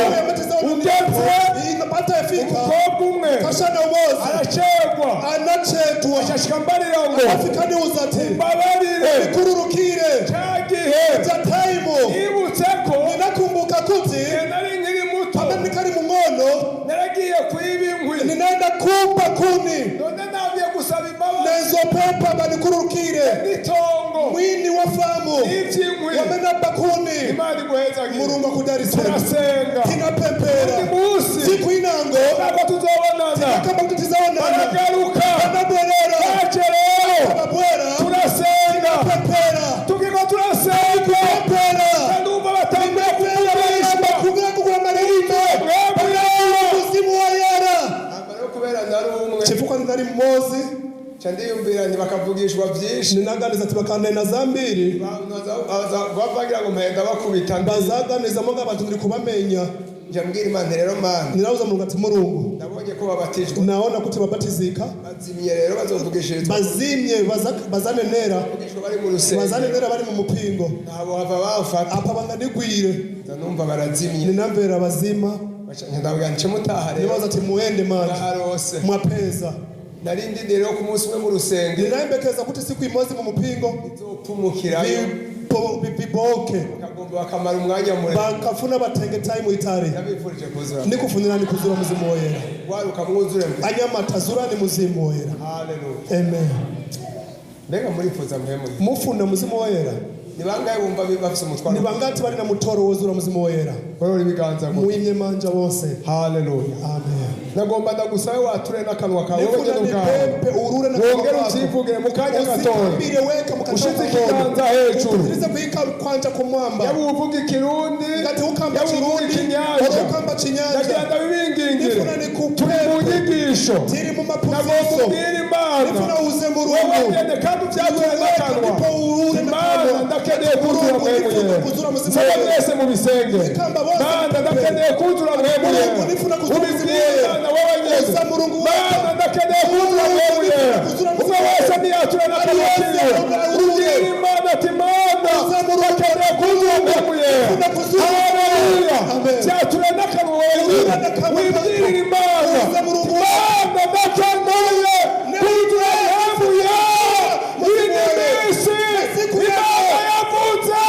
ugeze inapata efika umukobwa umwe kashana umozi aracegwa anachetwa ashashika mbarira ngo afikani uzati mbabarire kururukire cya gihe ja time nibutse ko ninakumbuka kuti nari nkiri muto ameni kari mu ngono naragiye kwiba inkwi ninaenda kumpa kuni none nagiye gusaba imbabazi nezo pepa banikurukire n'itongo mwini wa famu n'ivy'inkwi wamenaba kuni imana iguhezagiye murunga kudarisema turasenga tinapempera undi munsi siku inango ntabwo tuzobonana kama tutizaonana baragaruka banabwerera baje rero babwera turasenga pempera tukiko turasenga pempera ndumva batangiye kuvuga kubera kugura amarembo muzimu wa yera rero kubera nari umwe kivuka ndari mozi ndiyumvira ntibakavugishwa byinshi ninaganiza ati bakanena zambiri bavugira ngo mpenda bakubita bazaganizamo nk'abantu ndiri kubamenya njya mbwira imana rero mana ninauza mulungu ati mulungu nabonye ko babatijwe naona kuti babatizika bazimye rero bazovugishirizwa bazimye bazanenera bari mu rusengero bazanenera bari mu mupingo nabo hava bafata apa banganigwire numva barazimye ninamvera bazima ndabwira nce mutaha rero nibaza ati muende manje arose mwapeza narindi rero ku munsi umwe mu rusengero ninaimbekeza kuti siku imozi mu mupingo izopfumukirayo biboke bakagomba bakamara umwanya mure bakafuna batenge time itari yabifurije kuzura ndikufunira nikuzura muzimu woyera waruka mwuzure mwe anyamata zurani muzimu woyera haleluya amen mbega murifuza mwemwe mufuna muzimu woyera ni bangahe bumva bafise umutwaro ni bangati bari na mutoro wuzura muzimu woyera korora ibiganza ngo muimye manja bose haleluya amen nagomba ndagusabe wature n'akanwa kawe nifuna wenyine ubwawe nipepe urure na wongere ucivugire mu kanya gatoya usikambire weka ushize ikiganza hejuru utirize kuika kwanja ku mwamba yaba uvuga ikirundi ngati ukamba yaba uvuga kirundi ikinyanja ora ukamba chinyanja ndagenda bibingingire nifuna turi nikupepe mu nyigisho tiri mu nagomba mapuziso ubwira imana nifuna uze mu wowe rungu ngende kandi uvyature n'akanwa ndipo urure imana ndakeneye kuzura mwemuye nsaba mwese mu bisenge mana ndakeneye kuzura mwemuye ubibwire imana wowe nyene mana ndakeneye kuzura mwemuye umwe wese niyature n'akanwa kiwe ubwire imana ati mana ndakeneye kuzura mwemuye haleluya vyature n'akanwa wewe wibwirire imana mana ndakeneye kuzura mwemuye iyi minsi imana yavuze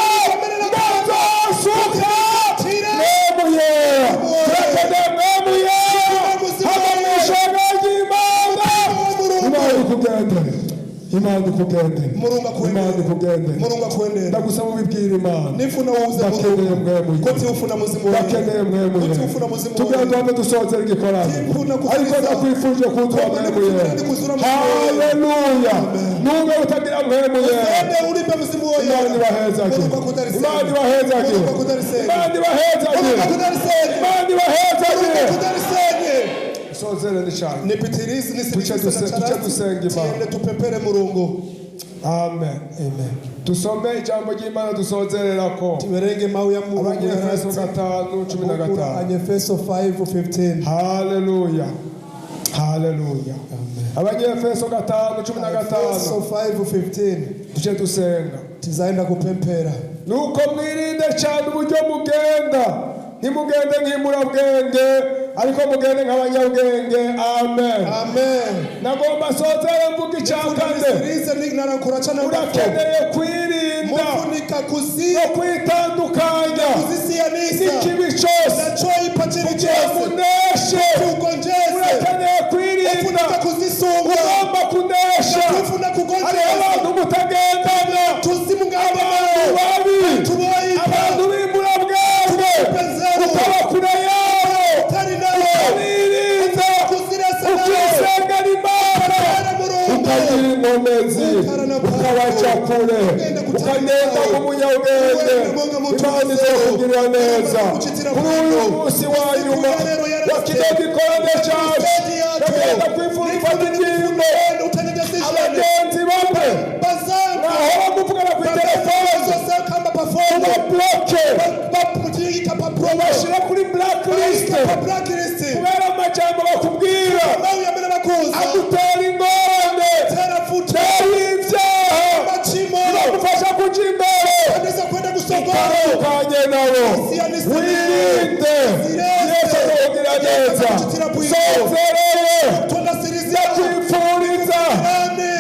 ndazosuka mwemuye turakeneye mwemuye haba mwisho Imana ikugendere. Mulungu Imana akuendere. ikugendere. Mulungu akuendere. Ndagusaba ubibwire Imana. Nifuna uze Ndakeneye Mulungu. mwemu ye. Kuti ufuna muzimu wawe. Ndakeneye mwemu ye. Kuti ufuna muzimu Tugira wawe. duhame dusozera igikorano. Nifuna kuzuriza. Ariko ndakwifuje kuzura mwemu ye. Haleluya. Nube utagira mwemu ye. Ende ulipe muzimu wawe. Imana ibahezage. Mulungu akudarisenge. Imana ibahezage. Mulungu akudarisenge. Imana ibahezage. Mulungu akudarisenge. Imana ibahezage. Mulungu akudarisenge. Sozere ni cyane. Nipitirize Tuche dusenga Imana. Tiende tupepere Mulungu. Amen. Amen. Tusome ijambo ry'Imana dusozererako. Tiberenge mawe ya Mulungu. Abanyefeso 5:15. Anyefeso 5:15. Haleluya. Haleluya. Abanyefeso 5:15. Anyefeso 5:15. Tuche dusenga. Tizaenda kupempera. Nuko mwirinde cyane uburyo mugenda. Ntimugende nk'imurabwenge ariko mugende nk'abanyabwenge. Amen. Amen. Nagomba sozera mvuga icyakane. Urakeneye kwirinda no kwitandukanya n'ikibi cyose kugira ngo uneshe. Urakeneye kwirinda ugomba kunesha. Hari abantu mutagendana, abantu babi, abantu b'imurabwenge ukaba kure yabo, ukanirinda, ukisengera Imana, ukagira inkomezi, ukabaca kure, ukagenda nk'umunyabwenge. Imana izakugirira neza. Kuri uyu munsi wa nyuma wa kino gikorane cyacu, ndagenda kwifuriza ingingo abagenzi bamwe nahora muvugana kuri telefone ubabloke, ubashyire kuri blacklist kubera amajambo bakubwira agutera ingorane n'ibyaha bibagufasha kuja imbere. Utandukanye nabo, wirinde. Yesu azokugira neza. Sozereye ndakwifuriza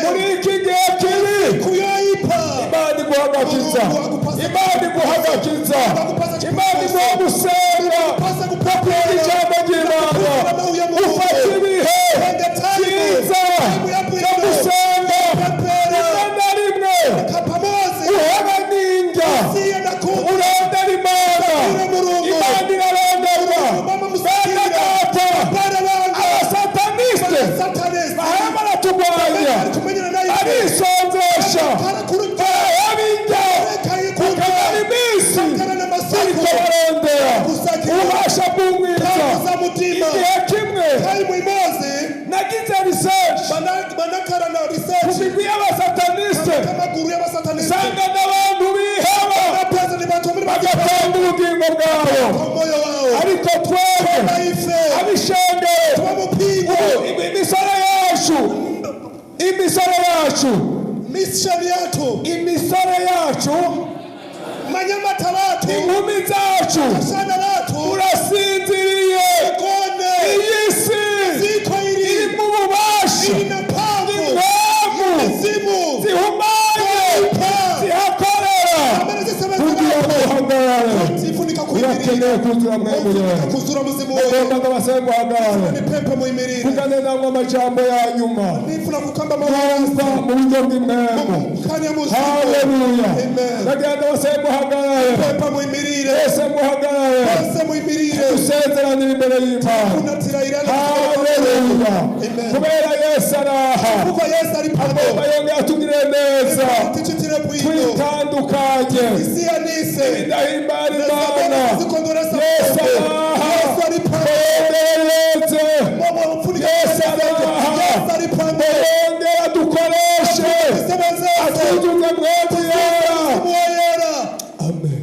muri iki gihe kibi Imana iguhagakiza, Imana iguhagakiza, Imana iguha gusenga, kubwira ijambo ry'Imana, ufata ibihe byiza byo gusenga. Rimwe na rimwe uhora n'injya urondera Imana, Imana iraronderwa. Bene data, abasataniste bahora baratugwanya, barisonzesha, barabinjya kukamara iminsi bariko barondera ububasha bw'umwiza. Igihe kimwe nagize research ku migwi y'abasataniste, nsanga n'abantu biheba bagatanga ubugingo bwabo. Ariko twebwe abishengero, imisoro yacu, inkumi zacu urasinziriye. Iyi si iri mu bubashi, impamvu zihumanye zihakorera kugira ngo uhagarare. Urakeneye kuzura mwemu yera. Ngomba ndabasaba guhagarare kugane namwe amajambo ya nyuma yumva mu buryo bw'imwemu. Haleluya. Ndagira ndabasaba guhagarare, ese muhagarare dusezeranire imbere y'Imana. Haleluya. Kubera Yesu araha, agomba yongera atugirire neza, twitandukanye ibidahimbara Imana. Yesu araha, yongereze. Yesu araha, yongera dukoreshe, atuzuze mwemu yera. Amen.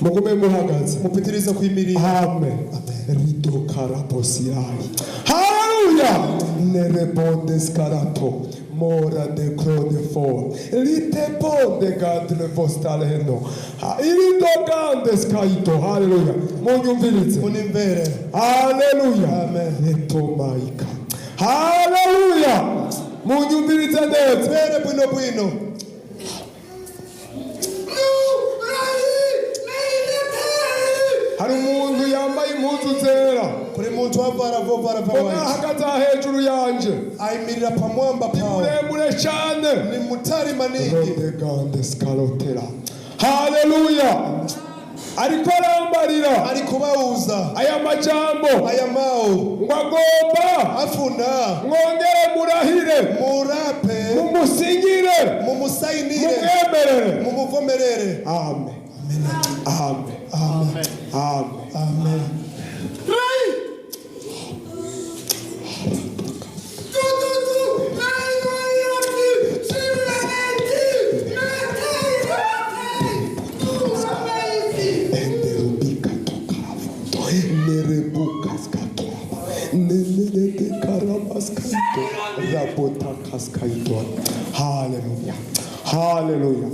Mugume muhagaze, mupitirize kwimirira. Amen. Rido karaposirai. Hallelujah. Nerebonde scarato. Mora de clone for. Lite bonde gadre vostaleno. Irido gande skaito. Hallelujah. Munyumvirize. Munimbere. Hallelujah. Amen. Neto maika. Hallelujah. Munyumvirize neza. Bere bwino. Hari umuntu yambaye impuzu zera kuri muntu wavara vova mbona aravawaye ahagaze hejuru yanje ayimirira pamwamba ni pawe muremure cyane ni mutari manigi rodegande skalotera haleluya ariko arambarira ari kubawuza aya majambo aya mao ngo agomba afuna mwongere murahire murape mumusinyire mumusayinire mumwemerere mumuvomerere amen amen amen amen amen haleluya haleluya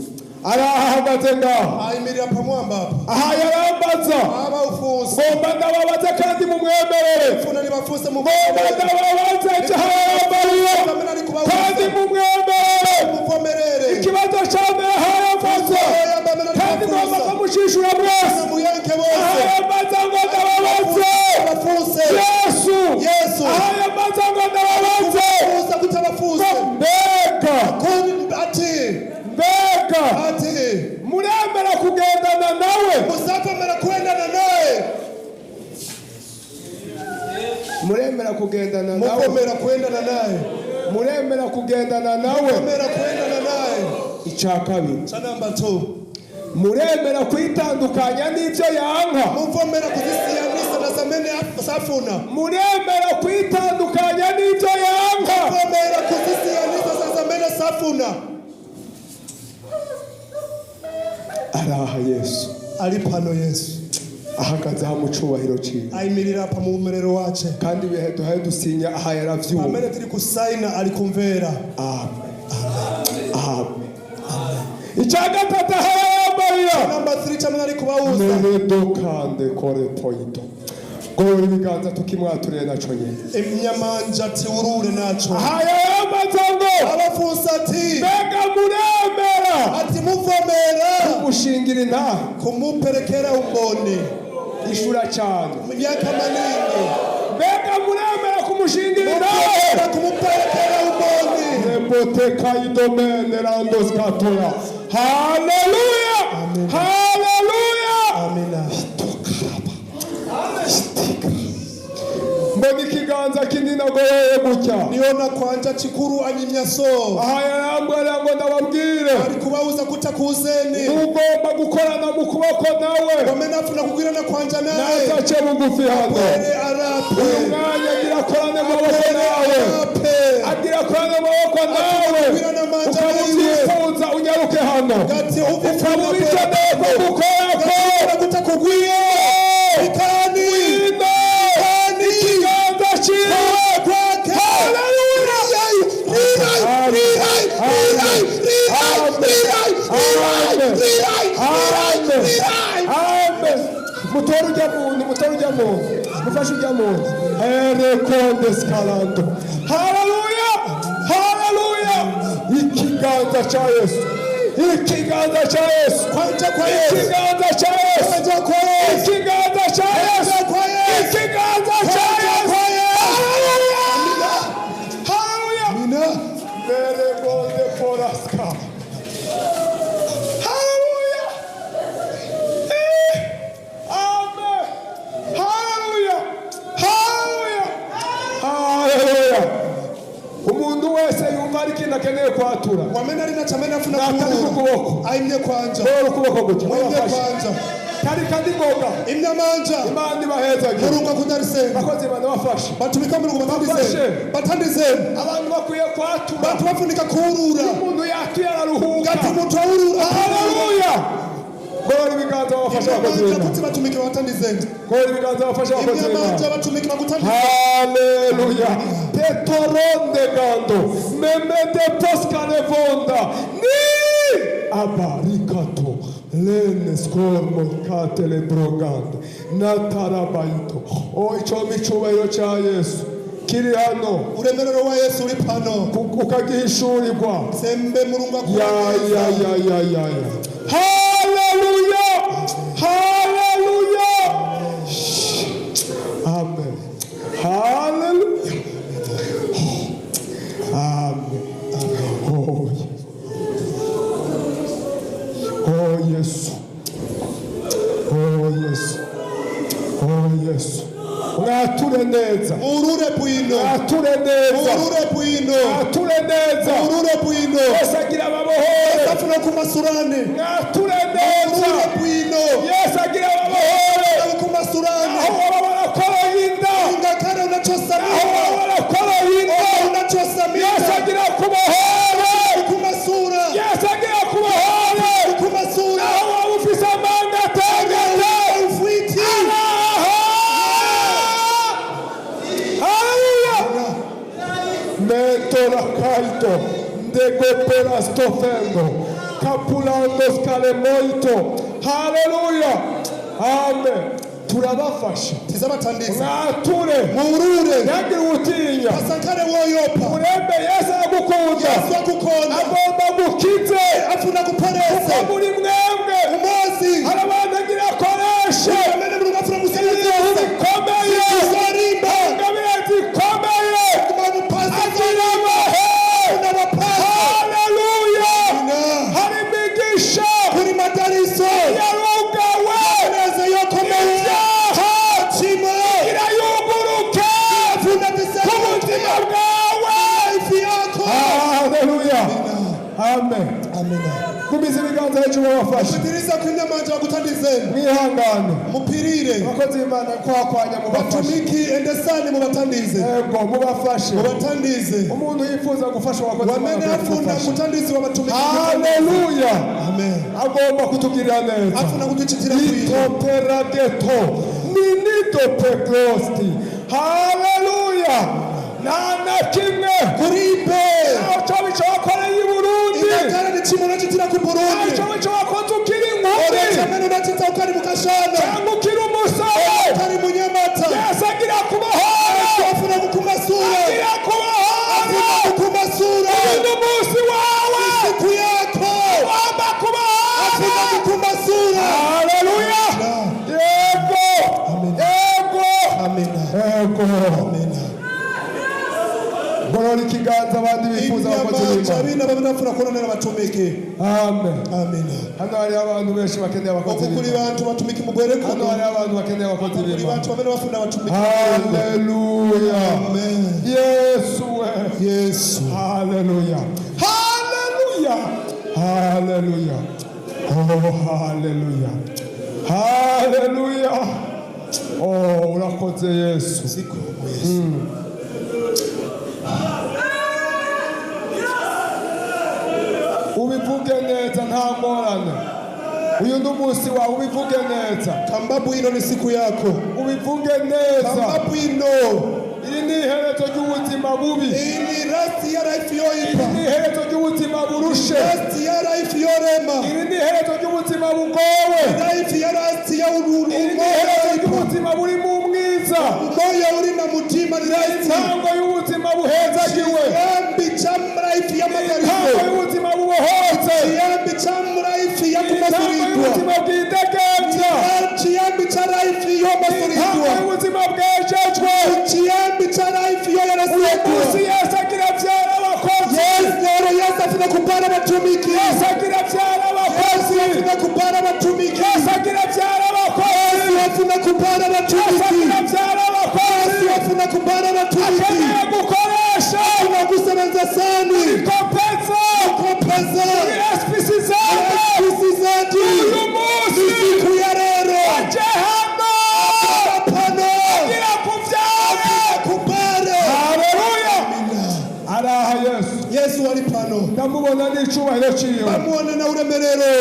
arahagaze ngaho ayimirira pamwamba aha yarambaza aba ufunse ngomba ndababaze kandi mumwemerere funa nibafuse mu ngomba ndababaze icyaha yambariye kandi mumwemerere muvomerere ikibazo cya mbere hayambaza kandi ngomba kumushishura mwese muyanke bose hayambaza ngo ndababaze abafuse yesu Yesu hayambaza ngo ndababaze kuza kutabafuze mbega ati muremera kugendana nawe musafamera kuendana naye muremera kugendana nawe muvomera kuendana naye muremera kugendana nawe muvomera kuendana naye icya kabiri cha namba 2 muremera kwitandukanya n'ibyo yanka muvomera kuzisiyanisa na zamene safuna muremera kwitandukanya n'ibyo yanka muvomera kuzisiyanisa na zamene safuna araha Yesu ari pano Yesu ahagaze mu cyubahiro cyiwe ayimirira pa mu bumerero wace kandi ibihe duhaye dusinya aha yaravyuwe amene turi kusayina ari kumvera amen amen icya gatatu hayambarira namba 3 cyamwe ari kubawuza neredokande kore pointo gorora ibiganza tukimwaturire naco nyene imyamanja tiurure naco hayambaza ngo abafusa ati mbega muremera ati muvomera umushingira intahe kumuperekera umbone ishura cyane myaka manini mbega muremera kumushingira intahe kumuperekera umbone reboteka idomene randos katoya haleluya haleluya amina mbona ikiganza kinini agoye gutya niona kwanja chikuru anyimyaso aha yarambwira ngo ndababwire ari kubawuza kutakuzeni ugomba gukorana mu kuboko nawe wamenafuna kugirana kwanja naye nazace bugufi hano were arape uyu mwanya agira akorane amaboko nawe agira akorane amaboko nawe ukabyifuza unyaruke hano ukamubikeneye ko gukorako kutakugwiye ikani ikiganza cyiwe mutore ujya muntu mufashe ujya muntu erekonde skalando haleluya haleluya ikiganza cya Yesu ikiganza cya Yesu kwanja kwa Yesu ikiganza cya Yesu kwanja kwa Yesu ikiganza cya Yesu ikiganza cya Yesu haleluya haleluya mina erekonde foraska haleluya amen haleluya haleluya haleluya umuntu wese yumva ari ikintu akeneye kwatura wamena rina chamena funa nakari ku kuboko aimye kwanja rero ukuboko gutya aimye kwanja kari kandi ngoga imya manja imana ibahezage murunga kudarisema bakozi bana bafashe batumika murunga batandizema abantu bakwiye kwatura batu bafunika kurura umuntu yatuye araruhuka gati mutu awurura haleluya gorora ibiganza bafashe abakozi b'Imana kuti batumike batandizema gorora ibiganza bafashe abakozi imya manja b'Imana batumike bakutandizema haleluya tetoronde gando memete poskalevonda ni abarikato lene skormo katele broganda natarabaito o icomi cyubahiro cya Yesu kiri hano uremerero wa Yesu uri pano ukagihishurirwa sembe murunga ya haleluya haleluya amen Hallelujah. Amen. Oh, Yesu. Oh, Yesu. Oh, Yesu. Mwature neza. Murure bwino. Mwature neza. Murure bwino. Mwature neza. Murure bwino. Yesu agira ababohore. Afuna kumasurane. Mwature neza. Murure bwino. Yesu agira ababohore. Kumasurane. Aho barakora yinda. Ingakara unachosamia. Aho barakora yinda. Unachosamia. Yesu agira kubohore. Kumasura. Yesu agira kubohore. Kumasura. Aho ufisa amanga atangata. Ufwiti. Mentora kaito, ndegopera stofendo, kapulando skalemoito. Hallelujah. Amen. Turabafasha. Tizabatandiza. Mwature. Murure. Ntihagire utinya. Basakare woyopa. Murembe Yesu agukunda. Yesu agukunda. Agomba gukize. Afuna kuparese. Kuko muri mwebwe. Umozi. Hari abantu agira akoreshe. Amene muri bafuna gusenga Ibintu bikomeye. Uzarimba. Ingabire zikomeye. Kumamupasa. Agira amahoro. Unabapasa. Hallelujah. Hari imigisha. Kuri madariso. Yarugawe. Neza yokomeye. Ibyaha. Chimo. Irayuguruke. Afuna bisema. Ku buzima bwawe. Life yako. Hallelujah. Amen. Amina. Gumiza ibiganza hejuru babafashe. Mutiriza kwinyamanja bagutandizeni. Mwihangane. Mupirire. Abakozi b'Imana kwakwanya mubafashe. Batumiki endesani mubatandize. Yego mubafashe. Mubatandize. Umuntu yifuza gufasha abakozi Wamene afuna mutandizi wabatumiki. Hallelujah. Amen. Agomba kutugirira neza. Afuna kuducitira kwino. Itopera geto. Ninito peklosti. Hallelujah. Nana kimwe. Kuribe. Acho bicho wakoreye i Burundi. Ingakara ni chimo unachitira ku Burundi. Acho bicho wakoze ukiri inkumi. Orecha mene unachita ukari mukashana. Cyangwa ukiri umusore. Ukari munyamata. Yesu agira kubohora. Afuna kukumasura. Agira kubohora. Afuna kukumasura. Uyu munsi wawe. Siku yako. Wamba kubohora. Afuna kukumasura. Hallelujah. Yego. Yego. Amina. Yego. Amina. Gorora ikiganza abandi bifuza abakozi b'Imana. Bina babinafuna kuronera batumiki. Amen. Amina. Hano hari abantu benshi bakeneye abakozi Okukuri b'Imana. bantu batumiki mugwereko. Hano hari abantu bakeneye abakozi Okukuri b'Imana. bantu babene bafuna batumiki. Hallelujah. Amen. Yesu we. Yesu. Hallelujah. Hallelujah. Hallelujah. Oh, hallelujah. Hallelujah. Oh, urakoze Yesu. Siku Yesu. Ubivuge neza nta ngorane. Uyu ndi umunsi wawe ubivuge neza. Kambabu ino ni siku yako. Ubivuge neza. Kambabu ino. Iri ni iherezo ry'ubuzima bubi. Ini rasti ya life yoipa. Iri ni iherezo ry'ubuzima burushe. Rasti ya life yorema. Iri ni iherezo ry'ubuzima bugowe. Life ya rasti ya Iri ni iherezo ry'ubuzima buri mu mwiza. umoya uri na mutima ni rasti. Intango y'ubuzima buhezagiwe. Yambi cham life ya Intango magariso. y'ubuzima bubohotse. Yambi cham life ya Intango kumasuridwa. y'ubuzima bwidegembya. Yambi cha life yo Intango masuridwa. y'ubuzima bwejejwe. Yambi cha life yo Uyu yarasidwa. munsi Yesu agira abyara abakozi. Yesu afuna kupana batumiki. Yesu agira abyara abakozi. Yesu afuna kupana batumiki. Yesu agira abyara abakozi. Yesu afuna kupana Yesu batumiki. agira abyara abakozi. Yesu afuna kupana batumiki. Akeneye gukoresha. Afuna kusebenza sani. Kopeza. Kopeza. SPC zawe. Sisi zetu. Uyu munsi. Siku ya rero. Aje hano. Pano. Agira kubyara. Kupare. Haleluya. Araha Yesu. Yesu ali pano. Ndamubona n'icyubahiro cyiwe. Bamuone na uremerero.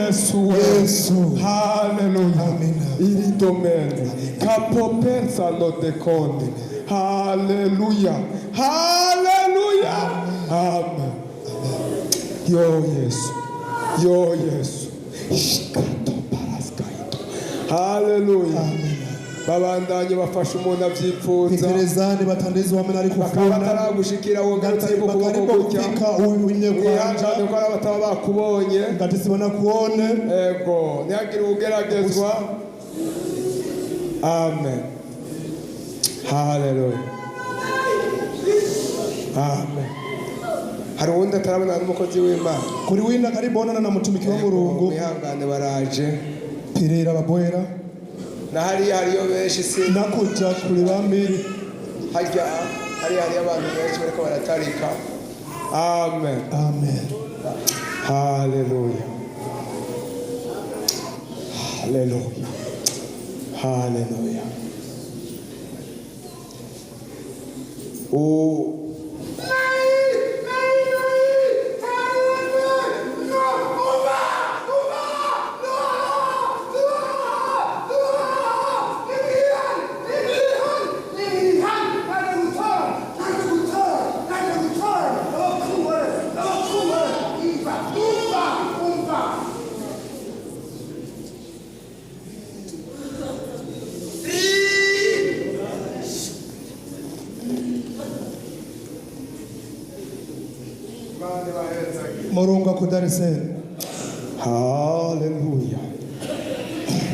Yesu. Yesu. Haleluya. Amina. Iri domene. Kapopensa no dekonde. Haleluya. Haleluya. Amen. Yo Yesu. Yo Yesu. Shikato paraskaito. Haleluya. Babandanye bafasha umuntu abyipfuza. Tekerezani batandizi wamena ari Bakaba kufuna. bataragushikira wowe gatsibo kuboko Bakarimo gutya. kufika uwinye kwanja. Wihangane ko ari abataba bakubonye. Ngatisi wana kuone. Ego, ntihagire ugeragezwa. Amen. haleluya amen. Hari uwundi atarabona n'umukozi w'Imana kuri wina karibonana na mutumiki wa Mulungu mwihangane baraje pirera baboera na hariyo benshi si nakuja kuri bambiri hariyo abantu benshi bariko baratarika amen amen haleluya haleluya haleluya. Mulungu akudariseni. Hallelujah.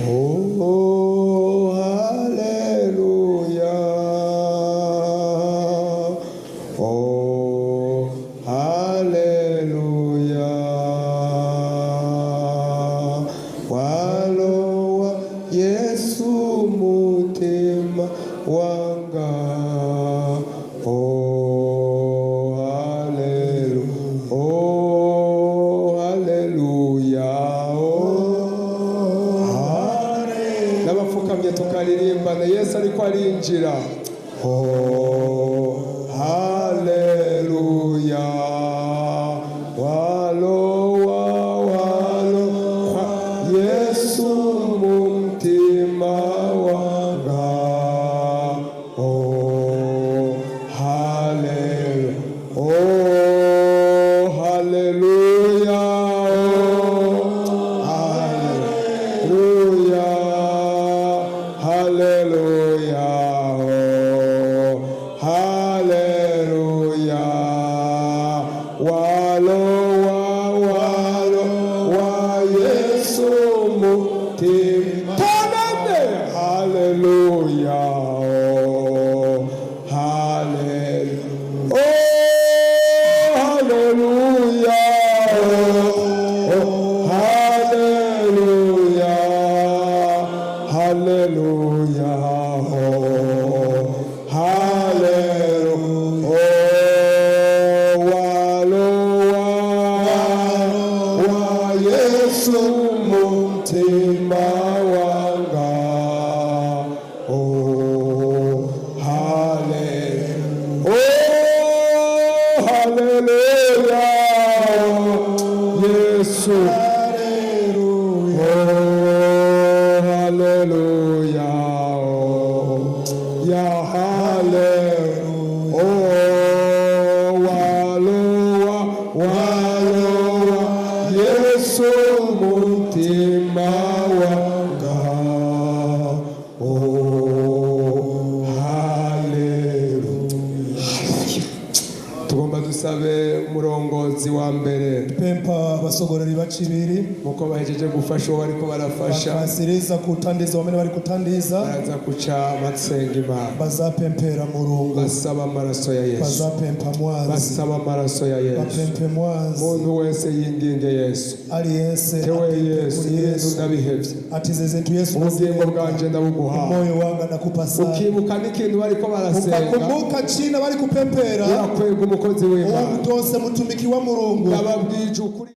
Oh, hallelujah. Oh, hallelujah. Walowa Yesu mutima wanga. Oh, hallelujah. Oh, hallelujah. N'abapfukamye tukaririmbana Yesu ariko arinjira. Oh, hallelujah. Walowa Yesu mutima wanga. Oh, hallelujah. Oh, hallelujah. Hallelujah. Hallelujah. Oh, hallelujah. Walowa Yesu mutima. Hallelujah. Oh, hallelujah. Oh, hallelujah. Oh, hallelujah. Hallelujah. Oh, hallelujah. Oh, walowa Yesu mutima wanga. Oh, hallelujah. Oh, hallelujah. Yesu. Oh, hallelujah. Oh, yeah, hallelujah. Oh, walowa Yesu mutima wanga. Oh, hallelujah. Tugomba dusabe umurongozi wa mbere Pempa basogoreri bacibiri muko bahejeje gufasha uwo bariko barafasha bakasiriza kutandiza wamene bari kutandiza baraza kuca batsenga Imana bazapempera Mulungu basaba amaraso ya Yesu bazapempa mwanzi basaba amaraso ya Yesu bapempe mwanzi umuntu wese yinginge Yesu ali yense tewe apempe Yesu kuri ibintu Yesu ndabihevye atize zintu Yesu ubugingo bwanje ndabuguha moyo wanga nakupa sana ukibuka n'ikintu bariko barasenga ukakumbuka china bari kupempera urakwega umukozi w'Imana ubu tose mutumiki wa Mulungu ndababwije ukuri